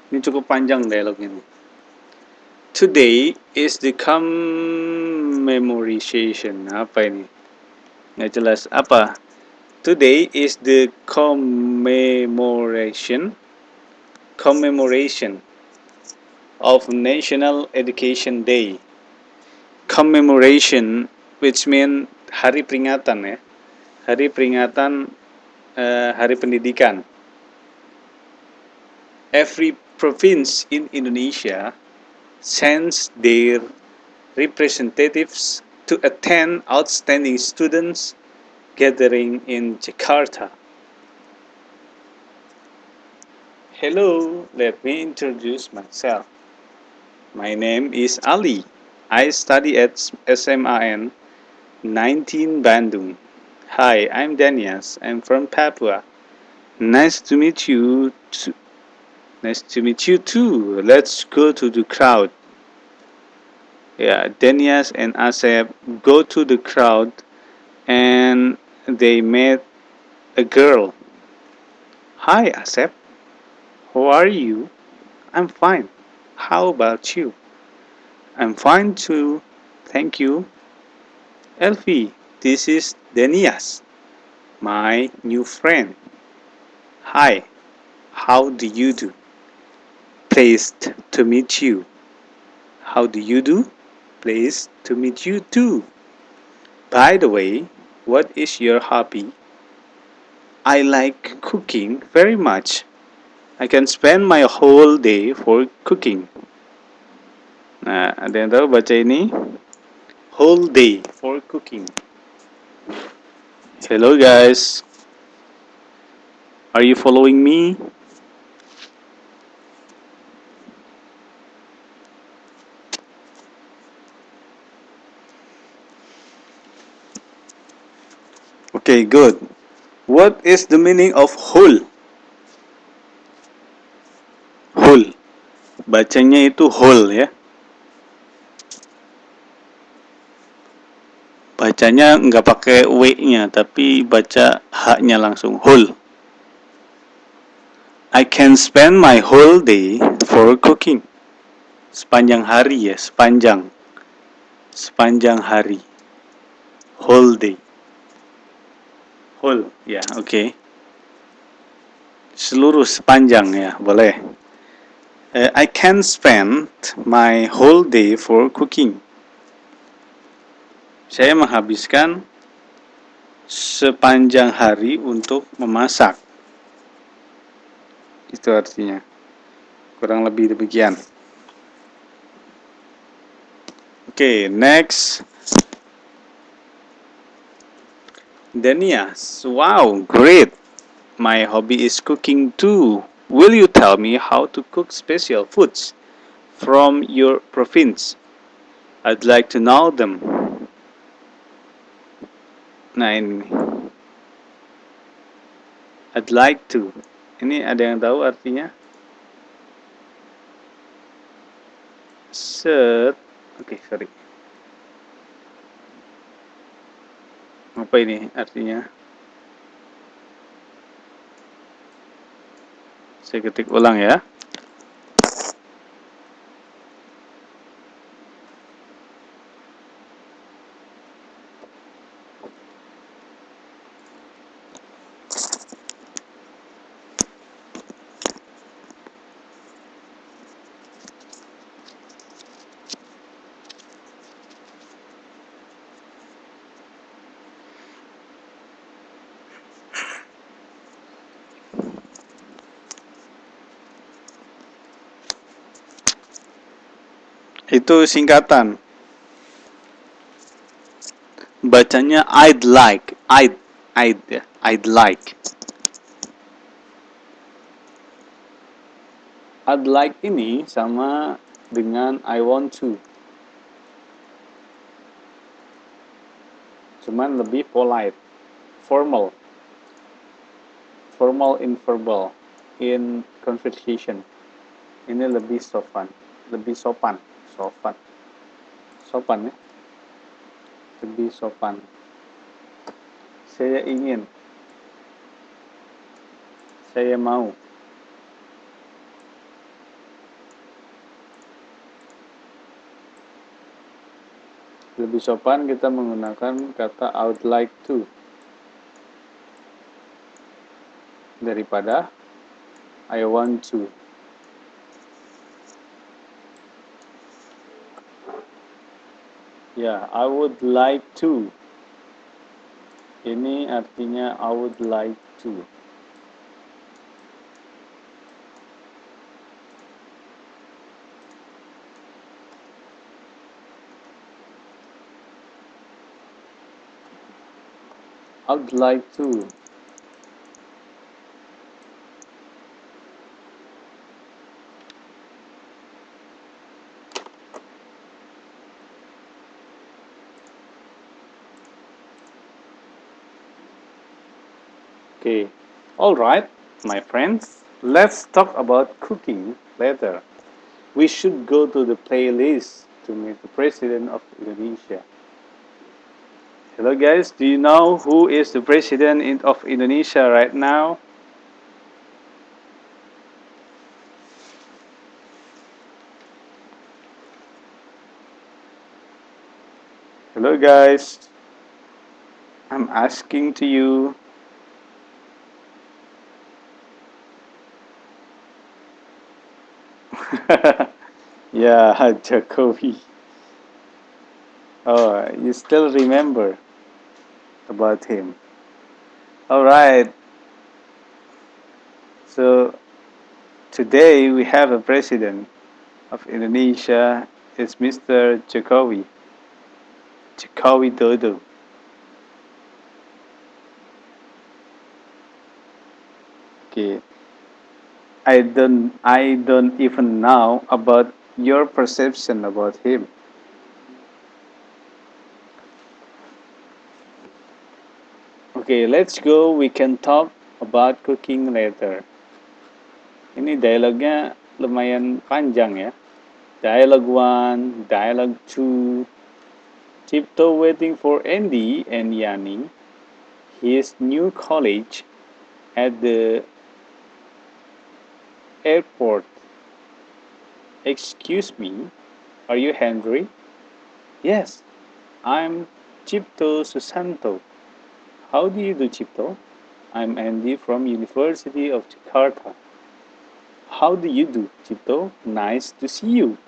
Ini cukup panjang dialog ini. Today is the commemoration. Apa ini? Nggak jelas. Apa? Today is the commemoration of National Education Day. Commemoration, which mean hari peringatan ya. Hari peringatan Hari Pendidikan. Every province in Indonesia sends their representatives to attend outstanding students gathering in Jakarta. Hello, let me introduce myself. My name is Ali. I study at SMAN 19 Bandung. Hi, I'm Danias. I'm from Papua. Nice to meet you too. Let's go to the crowd. Yeah, Danias and Asep go to the crowd and they met a girl. Hi, Asep. How are you? I'm fine. How about you? I'm fine too. Thank you. Elfie, this is Danias, my new friend. Hi, how do you do? Pleased to meet you. How do you do? Pleased to meet you too. By the way, what is your hobby? I like cooking very much. I can spend my whole day for cooking. Nah, ada yang tahu baca ini? Whole day for cooking. Hello guys. Are you following me? Okay, good. What is the meaning of whole? Whole. Bacanya itu whole ya. Bacanya nggak pakai W-nya, tapi baca H-nya langsung. Whole. I can spend my whole day for cooking. Sepanjang hari ya, sepanjang. Sepanjang hari. Whole day. Whole, ya, oke. Seluruh, sepanjang ya, boleh. I can spend my whole day for cooking. Saya menghabiskan sepanjang hari untuk memasak. Itu artinya. Kurang lebih demikian. Oke, next. Denias, wow, great. My hobby is cooking too. Will you tell me how to cook special foods from your province? I'd like to know them. Nah ini. I'd like to. Ini ada yang tahu artinya? Oke, sorry. Apa ini artinya? Saya ketik ulang ya. Itu singkatan. Bacanya I'd like. Ya. I'd like. I'd like ini sama dengan I want to. Cuman lebih polite. Formal. Formal in verbal. In conversation. Ini lebih sopan. Lebih sopan. Sopan ya. Lebih sopan. Saya ingin. Saya mau. Lebih sopan kita menggunakan kata I would like to daripada I want to. Ya, I would like to. Ini artinya I would like to. I would like to. Okay. All right, my friends. Let's talk about cooking later. We should go to the playlist to meet the President of Indonesia. Hello guys, do you know who is the President of Indonesia right now? Hello guys, I'm asking to you. Yeah, Jokowi. Oh, you still remember about him. All right. So today we have a president of Indonesia. It's Mr. Jokowi. Jokowi Dodo. Okay. I don't even know about your perception about him. Okay, let's go. We can talk about cooking later. Ini dialognya lumayan panjang ya. Dialogue 1, Dialogue 2. Tiptoe waiting for Andy and Yanni, his new college at the airport. Excuse me, are you hungry? Yes, I'm Cipto Susanto. How do you do, Cipto? I'm Andy from University of Jakarta. How do you do, Cipto? Nice to see you.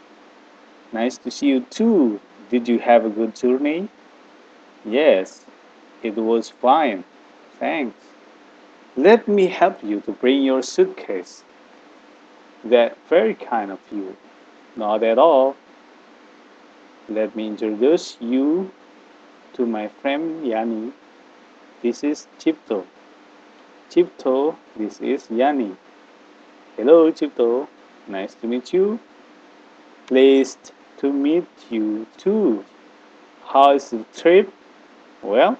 Nice to see you too. Did you have a good journey? Yes, it was fine. Thanks. Let me help you to bring your suitcase. That very kind of you. Not at all. Let me introduce you to my friend Yani. This is Cipto. Cipto, this is Yani. Hello, Cipto. Nice to meet you. Pleased to meet you too. How's the trip? Well,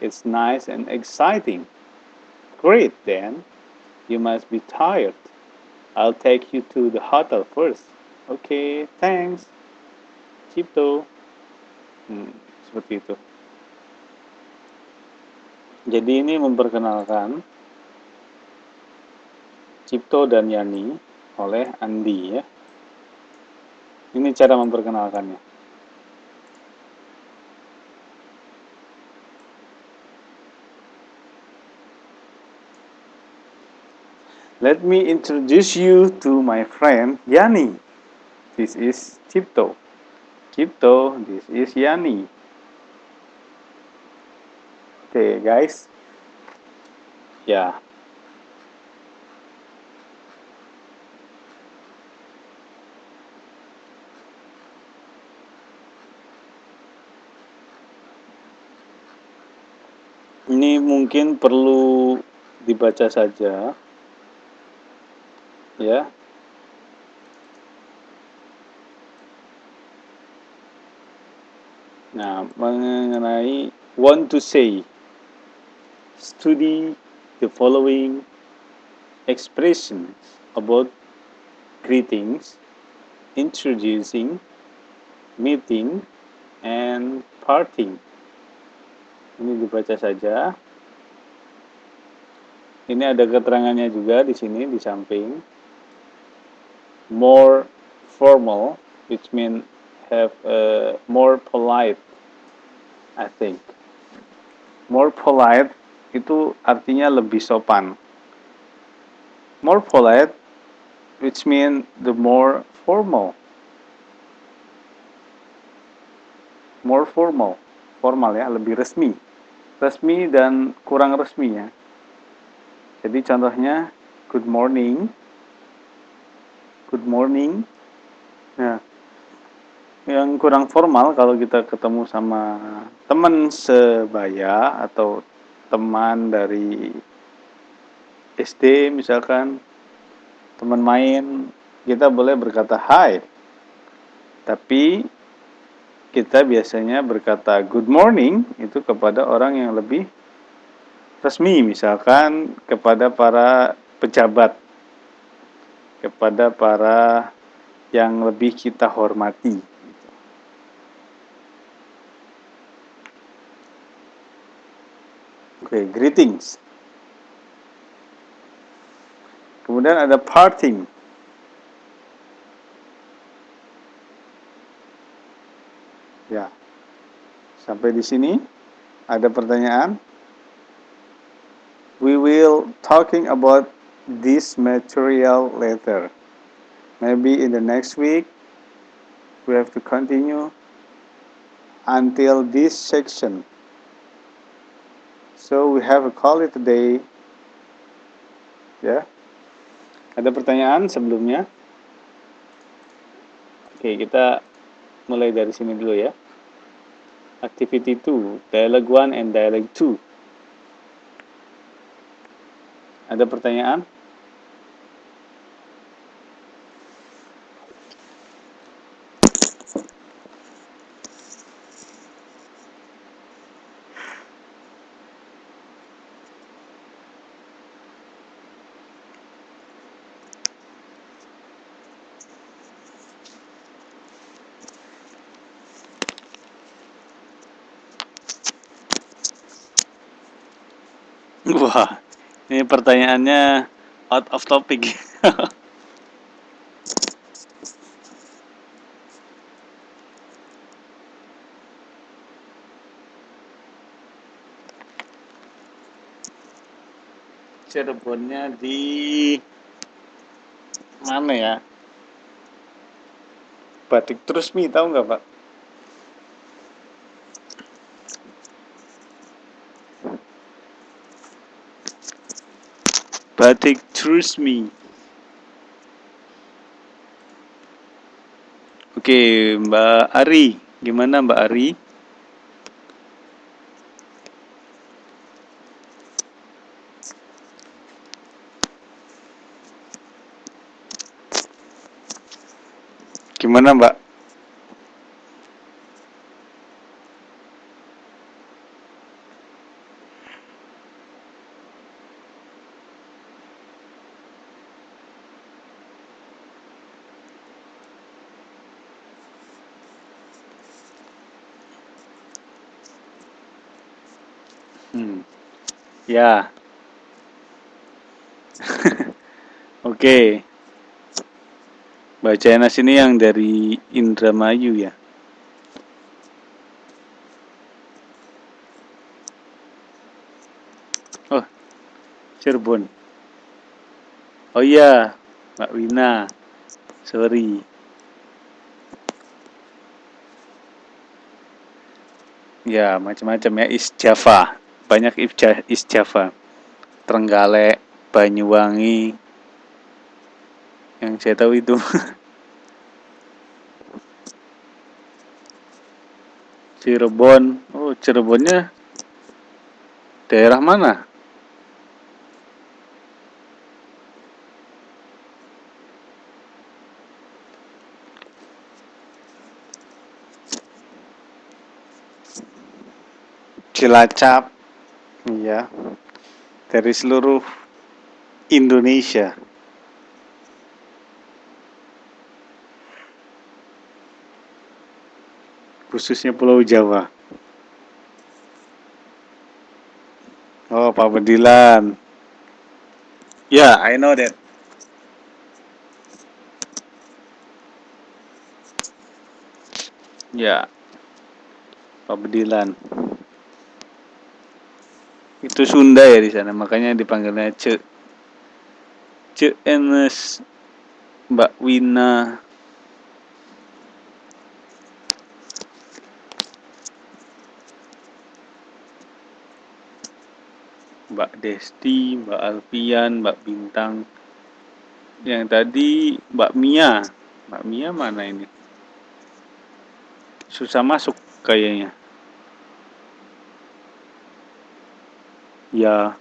it's nice and exciting. Great, then. You must be tired. I'll take you to the hotel first. Okay, thanks. Cipto. Seperti itu. Jadi ini memperkenalkan Cipto dan Yani oleh Andi ya. Ini cara memperkenalkannya. Let me introduce you to my friend Yani. This is Cipto. Cipto, this is Yani. Oke, guys. Ya. Ini mungkin perlu dibaca saja. Ya. Nah, mengenai want to say, study the following expressions about greetings, introducing, meeting, and parting. Ini dibaca saja. Ini ada keterangannya juga di sini di samping. More formal, which means have a more polite, I think. More polite itu artinya lebih sopan. More polite, which means the more formal. More formal, formal ya, lebih resmi. Resmi dan kurang resmi ya. Jadi contohnya good morning. Good morning. Nah, yang kurang formal kalau kita ketemu sama teman sebaya atau teman dari SD misalkan, teman main, kita boleh berkata hi. Tapi kita biasanya berkata good morning itu kepada orang yang lebih resmi, misalkan kepada para pejabat, kepada para yang lebih kita hormati. Oke, greetings. Kemudian ada parting. Ya. Sampai di sini ada pertanyaan? We will talking about this material later. Maybe in the next week we have to continue until this section. So we have a call it today. Ya. Ada pertanyaan sebelumnya? Oke, kita mulai dari sini dulu ya. Activity 2, Dialogue 1 and Dialogue 2. Ada pertanyaan? Wah, ini pertanyaannya out of topic. Cirebonnya di mana ya? Batik Trusmi, tahu nggak Pak? Batik Trusmi. Oke, Mbak Ari. Gimana Mbak Ari? Gimana Mbak? Ya, oke. Mbak Jainas ini yang dari Indramayu ya? Oh, Cirebon. Oh iya, Mbak Wina. Sorry. Ya, macam-macam ya. East Java. Banyak East Java. Trenggalek, Banyuwangi. Yang saya tahu itu. Cirebon. Oh, Cirebonnya daerah mana? Cilacap. Iya. Dari seluruh Indonesia. Khususnya Pulau Jawa. Oh, Pak Bedilan. Ya, I know that. Ya, Pak Bedilan. Itu Sunda ya di sana, makanya dipanggilnya Ce. Ce Enes, Mbak Wina. Mbak Desti, Mbak Alfian, Mbak Bintang. Yang tadi Mbak Mia. Mbak Mia mana ini? Susah masuk kayaknya. Ya,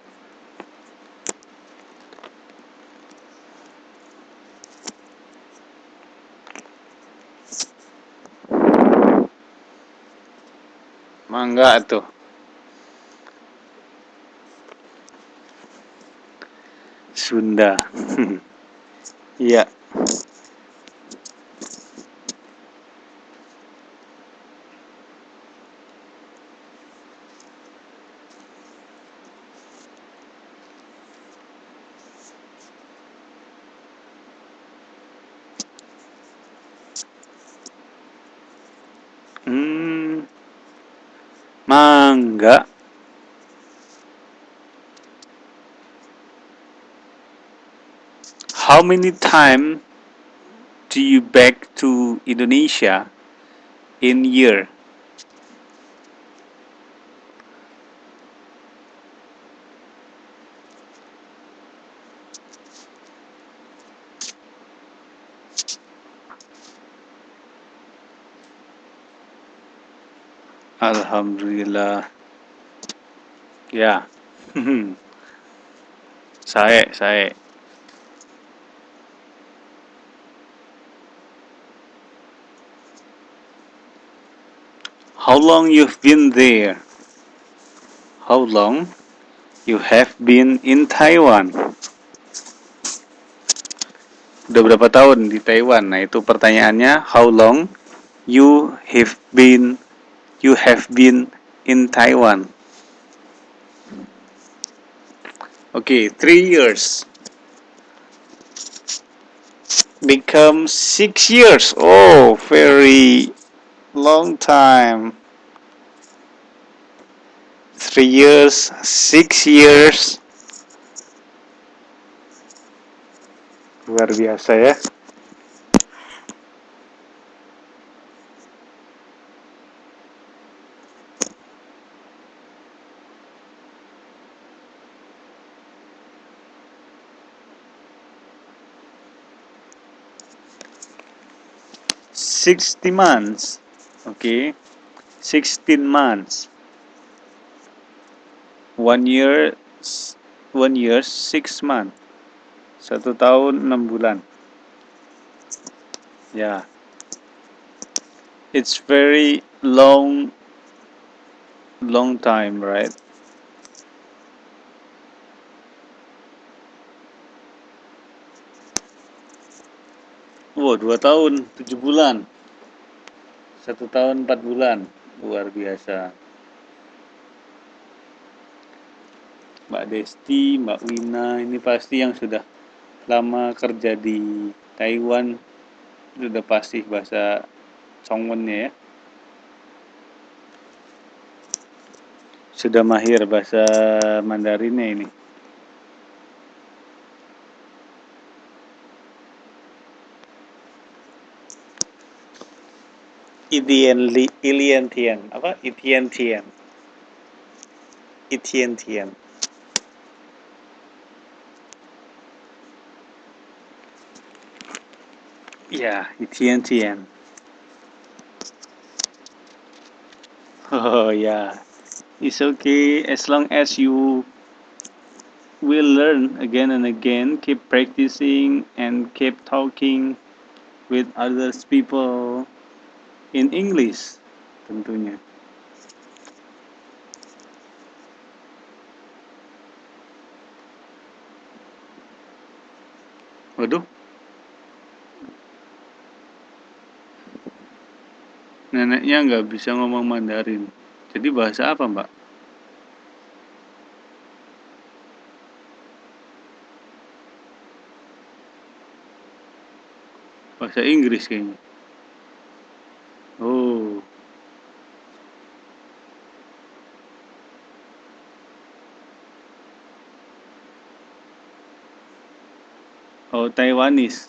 mangga tuh. Sunda. Iya. Mangga. How many time do you back to Indonesia in year? Alhamdulillah. Ya. Saya. How long you've been there? How long you have been in Taiwan? Udah berapa tahun di Taiwan? Nah, itu pertanyaannya, how long you have been in Taiwan? Okay, 3 years. Become 6 years. Oh, very long time. 3 years, 6 years. Luar biasa ya. Sixty months. Okay. 16 months. 1 year 6 months. 1 tahun 6 bulan. Yeah. It's very long time, right? Wow, 2 tahun 7 bulan. 1 tahun 4 bulan. Luar biasa. Mbak Desti, Mbak Wina, ini pasti yang sudah lama kerja di Taiwan, sudah pasti bahasa Chongwon-nya ya. Sudah mahir bahasa Mandarinnya ini. Ilian Tian, apa? Itian Tian. Itian Tian. Ya, Itian Tian. Oh ya, it's okay as long as you will learn again and again, keep practicing and keep talking with others people in English tentunya. Waduh, neneknya nggak bisa ngomong Mandarin. Jadi bahasa apa, Mbak? Bahasa Inggris kayaknya. Oh, oh Taiwanese.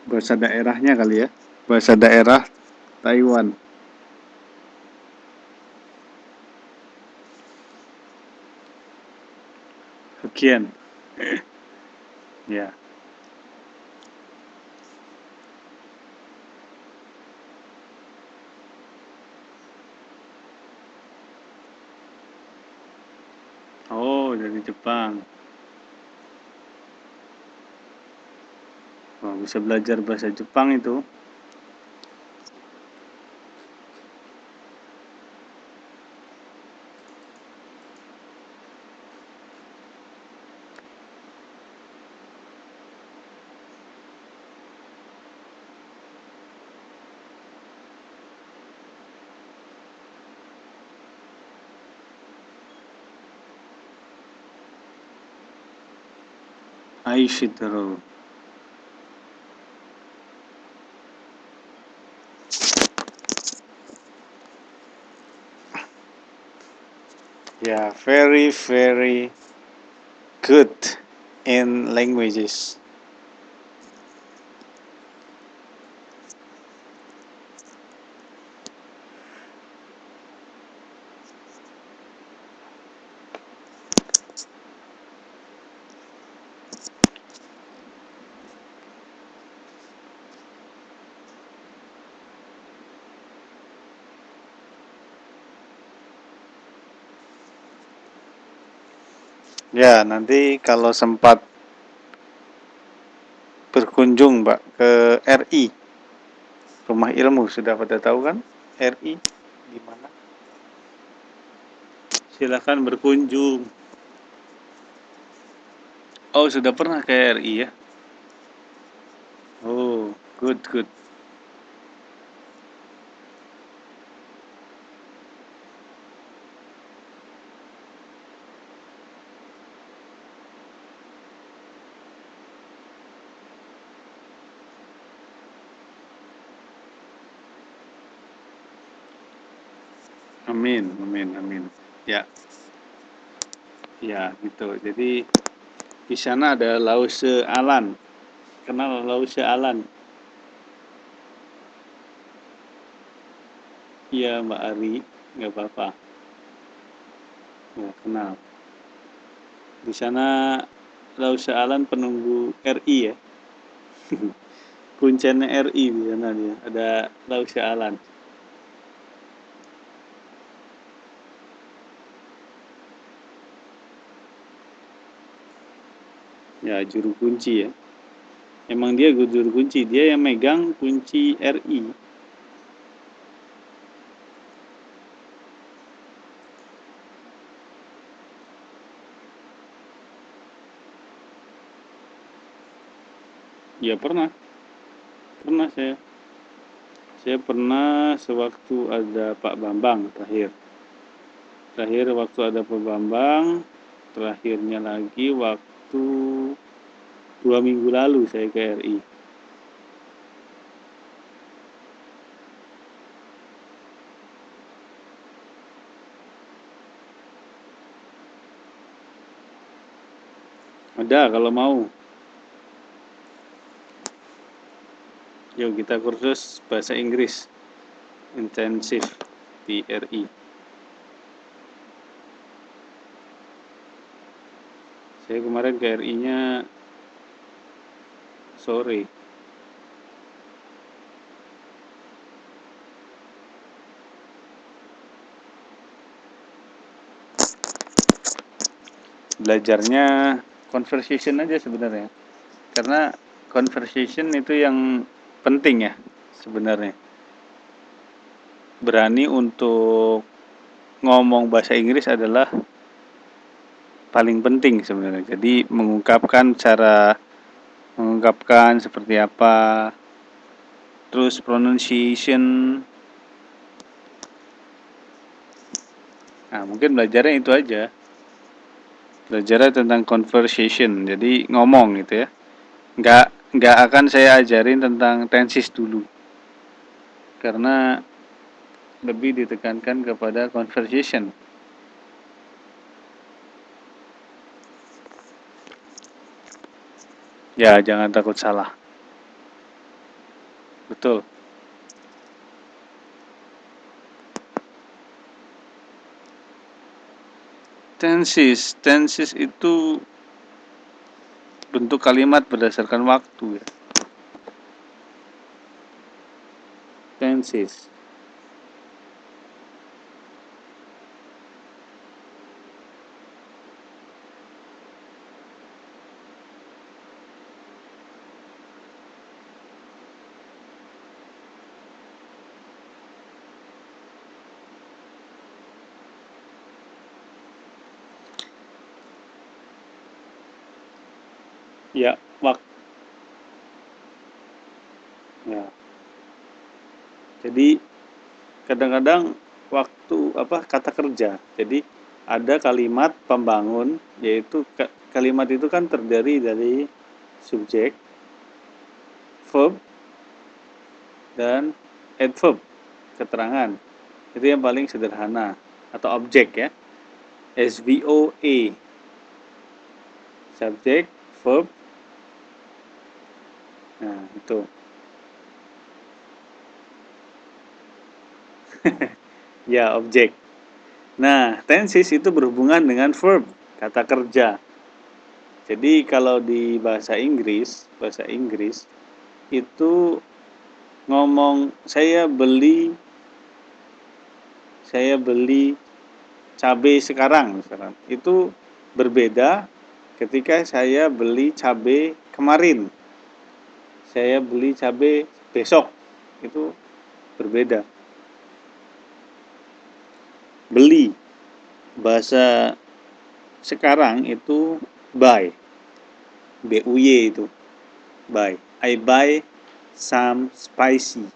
Bahasa daerahnya kali ya. Bahasa daerah Taiwan. Hokkien. Ya. Oh, dari Jepang. Oh, bisa belajar bahasa Jepang itu. Aishitaro. Yeah, very, very good in languages. Ya, nanti kalau sempat berkunjung, Mbak, ke RI, Rumah Ilmu, sudah pada tahu kan? RI di mana? Silakan berkunjung. Oh, sudah pernah ke RI ya? Oh, good, good. Amin, amin, amin. Ya, ya gitu. Jadi Di sana ada Lause Alan. Kenal Lause Alan? Iya, Mbak Ari, nggak apa-apa. Ya, kenal. Di sana Lause Alan penunggu RI ya. Puncennya RI di sana dia. Ada Lause Alan. Ya, juru kunci ya. Emang dia juru kunci, dia yang megang kunci RI. Ya pernah saya. Saya pernah sewaktu ada Pak Bambang terakhir. Terakhir waktu ada Pak Bambang, terakhirnya lagi waktu 2 minggu lalu saya ke RI. Ada kalau mau. Yuk kita kursus bahasa Inggris intensif di RI. Saya kemarin ke RI-nya sore. Belajarnya conversation aja sebenarnya. Karena conversation itu yang penting ya sebenarnya. Berani untuk ngomong bahasa Inggris adalah paling penting sebenarnya. Jadi mengungkapkan seperti apa, terus pronunciation. Nah, mungkin belajarnya itu aja. Belajarnya tentang conversation, jadi ngomong gitu ya. Nggak akan saya ajarin tentang tenses dulu. Karena lebih ditekankan kepada conversation. Ya, jangan takut salah. Betul. Tenses itu bentuk kalimat berdasarkan waktu ya. Tenses. Ya, ya. Jadi kadang-kadang waktu kata kerja. Jadi ada kalimat pembangun, yaitu kalimat itu kan terdiri dari subjek, verb, dan adverb, keterangan. Itu yang paling sederhana, atau objek ya. SVOA. Subjek, verb. Nah, itu. Ya, objek. Nah, tenses itu berhubungan dengan verb, kata kerja. Jadi kalau di bahasa Inggris itu ngomong saya beli cabai sekarang misalkan. Itu berbeda ketika saya beli cabai kemarin. Saya beli cabai besok. Itu berbeda. Beli bahasa sekarang itu buy. BUY itu. Buy. I buy some spices.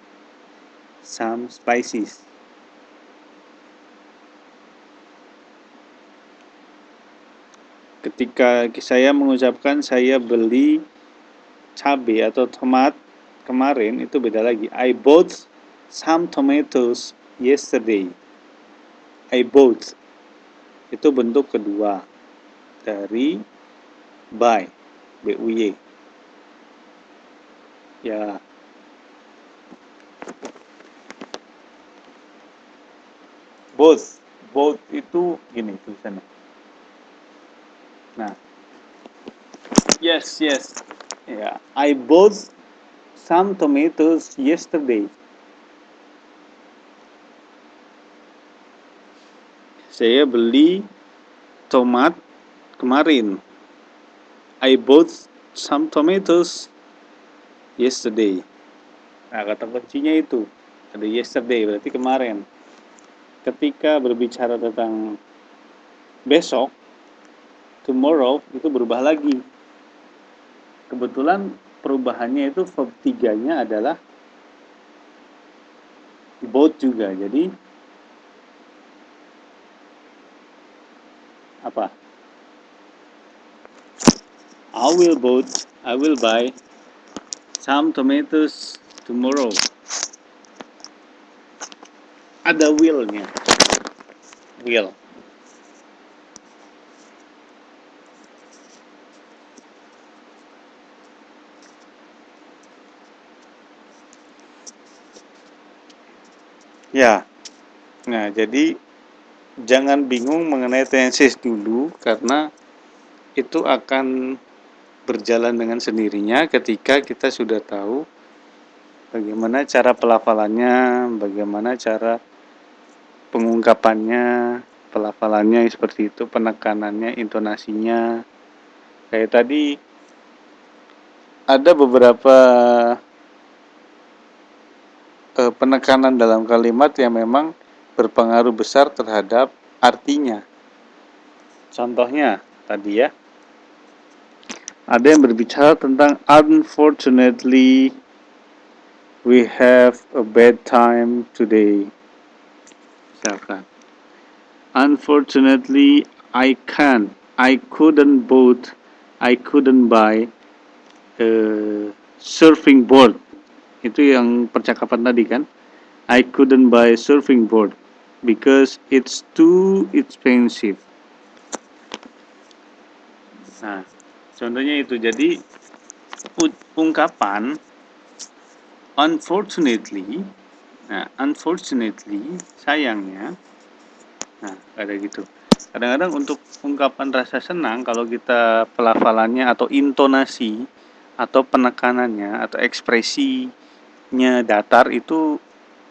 Ketika saya mengucapkan saya beli cabai atau tomat kemarin, itu beda lagi. I bought some tomatoes yesterday. I bought. Itu bentuk kedua dari Buy. B-U-Y. Ya. Both. Both itu gini tulisannya. Nah. Yes. Ya. I bought some tomatoes yesterday. Saya beli tomat kemarin. I bought some tomatoes yesterday. Nah, kata kuncinya itu. Ada yesterday, berarti kemarin. Ketika berbicara tentang besok, tomorrow, itu berubah lagi. Kebetulan perubahannya itu verb 3-nya adalah bought juga. Jadi, apa? I will buy some tomatoes tomorrow. Ada will-nya. Will. Ya. Nah, jadi jangan bingung mengenai tenses dulu karena itu akan berjalan dengan sendirinya ketika kita sudah tahu bagaimana cara pelafalannya, bagaimana cara pengungkapannya, pelafalannya seperti itu, penekanannya, intonasinya. Kayak tadi ada beberapa penekanan dalam kalimat yang memang berpengaruh besar terhadap artinya. Contohnya tadi ya, ada yang berbicara tentang unfortunately we have a bad time today. Misalkan, unfortunately I couldn't buy a surfing board. Itu yang percakapan tadi kan. I couldn't buy a surfing board because it's too expensive. Nah, contohnya itu. Jadi ungkapan unfortunately, nah unfortunately sayangnya, nah ada gitu. Kadang-kadang untuk ungkapan rasa senang kalau kita pelafalannya atau intonasi atau penekanannya atau ekspresinya datar itu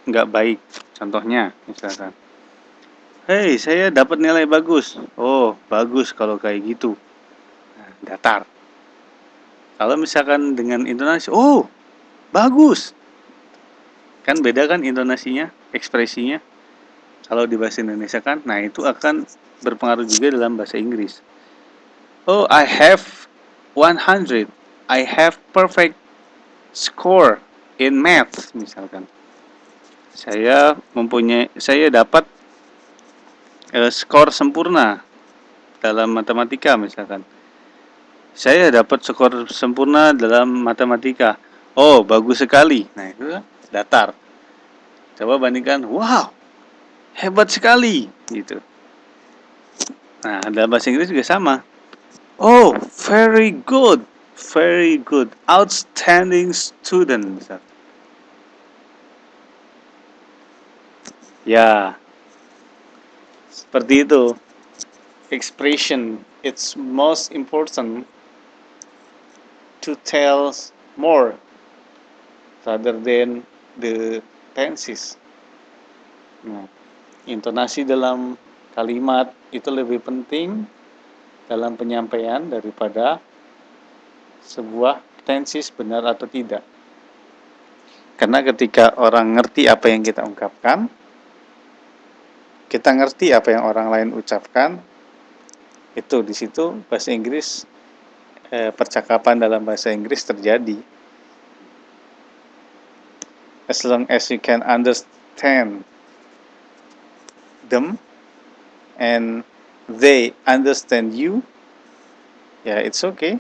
nggak baik. Contohnya misalkan, hey saya dapat nilai bagus. Oh bagus kalau kayak gitu. Nah, datar. Kalau misalkan dengan intonasi, oh bagus. Kan beda kan intonasinya, ekspresinya. Kalau di bahasa Indonesia kan, nah itu akan berpengaruh juga dalam bahasa Inggris. Oh, I have 100. I have perfect score in math misalkan. Saya dapat skor sempurna dalam matematika misalkan. Saya dapat skor sempurna dalam matematika. Oh, bagus sekali. Nah, itu datar. Coba bandingkan, wow, hebat sekali gitu. Nah, dalam bahasa Inggris juga sama. Oh, very good. Very good. Outstanding student misalkan. Ya, seperti itu. Expression, it's most important to tell more rather than the tenses. Nah, intonasi dalam kalimat itu lebih penting dalam penyampaian daripada sebuah tenses benar atau tidak. Karena ketika orang ngerti apa yang kita ungkapkan, kita ngerti apa yang orang lain ucapkan, itu di situ bahasa Inggris, percakapan dalam bahasa Inggris terjadi. As long as you can understand them and they understand you, ya it's okay.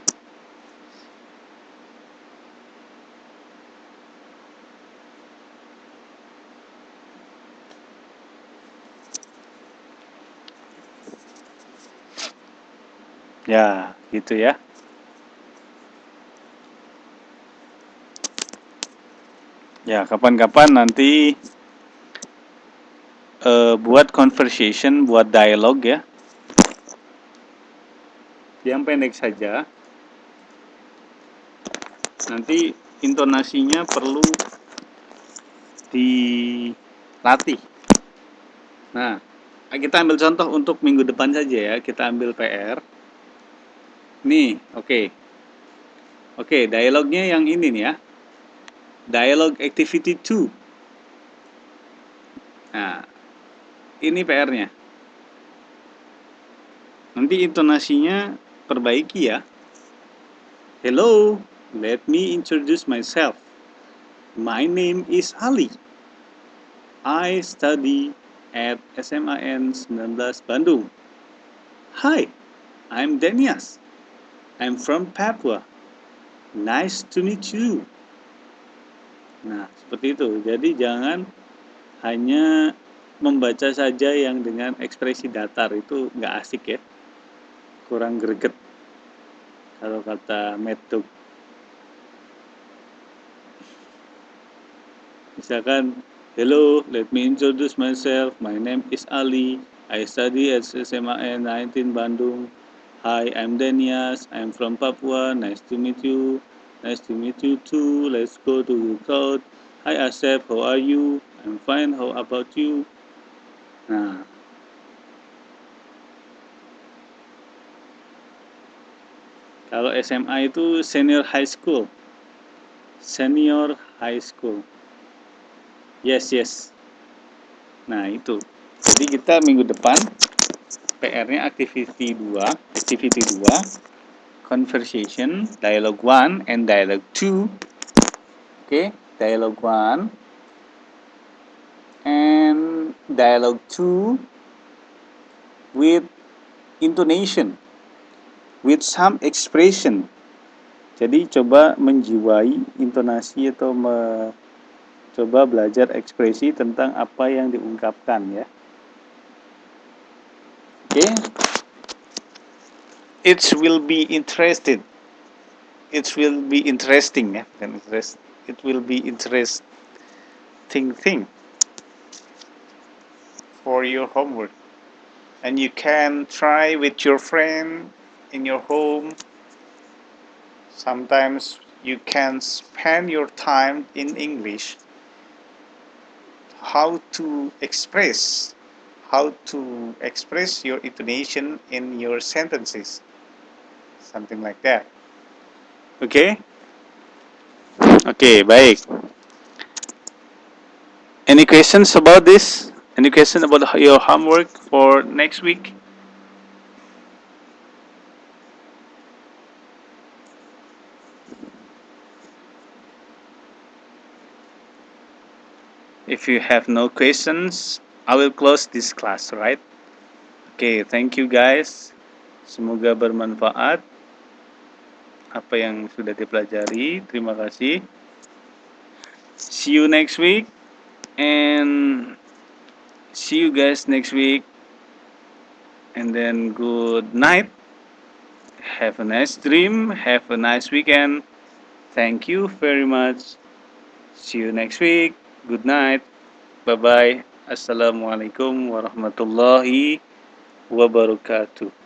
Ya, gitu ya. Ya, kapan-kapan nanti buat conversation, buat dialog ya. Yang pendek saja. Nanti intonasinya perlu dilatih. Nah, kita ambil contoh untuk minggu depan saja ya. Kita ambil PR. Nih, oke. Oke, dialognya yang ini nih ya. Dialog activity 2. Nah, ini PR-nya. Nanti intonasinya perbaiki ya. Hello, let me introduce myself. My name is Ali. I study at SMAN 19 Bandung. Hi, I'm Denias. I'm from Papua. Nice to meet you. Nah, seperti itu. Jadi jangan hanya membaca saja yang dengan ekspresi datar, itu nggak asik ya. Kurang greget kalau kata Meduk. Misalkan, hello, let me introduce myself. My name is Ali. I study at SMAN 19 Bandung. Hi, I'm Denias. I'm from Papua. Nice to meet you. Nice to meet you too. Let's go to the crowd. Hi Asep, how are you? I'm fine. How about you? Nah, kalau SMA itu senior high school. Senior high school. Yes, yes. Nah, itu. Jadi kita minggu depan PR-nya activity 2, conversation, dialogue 1 and dialogue 2. Okay, dialogue 1 and dialogue 2 with intonation, with some expression. Jadi coba menjiwai intonasi atau coba belajar ekspresi tentang apa yang diungkapkan ya. Oke. It will be interested. It will be interesting ya, bukan interest. It will be interesting thing for your homework. And you can try with your friend in your home. Sometimes you can spend your time in English. How to express your intonation in your sentences. Something like that. Okay? Okay, baik. Any questions about this? Any question about your homework for next week? If you have no questions, I will close this class, right? Okay, thank you guys. Semoga bermanfaat apa yang sudah dipelajari. Terima kasih. See you next week and see you guys next week. And then good night. Have a nice dream. Have a nice weekend. Thank you very much. See you next week. Good night. Bye-bye. Assalamualaikum warahmatullahi wabarakatuh.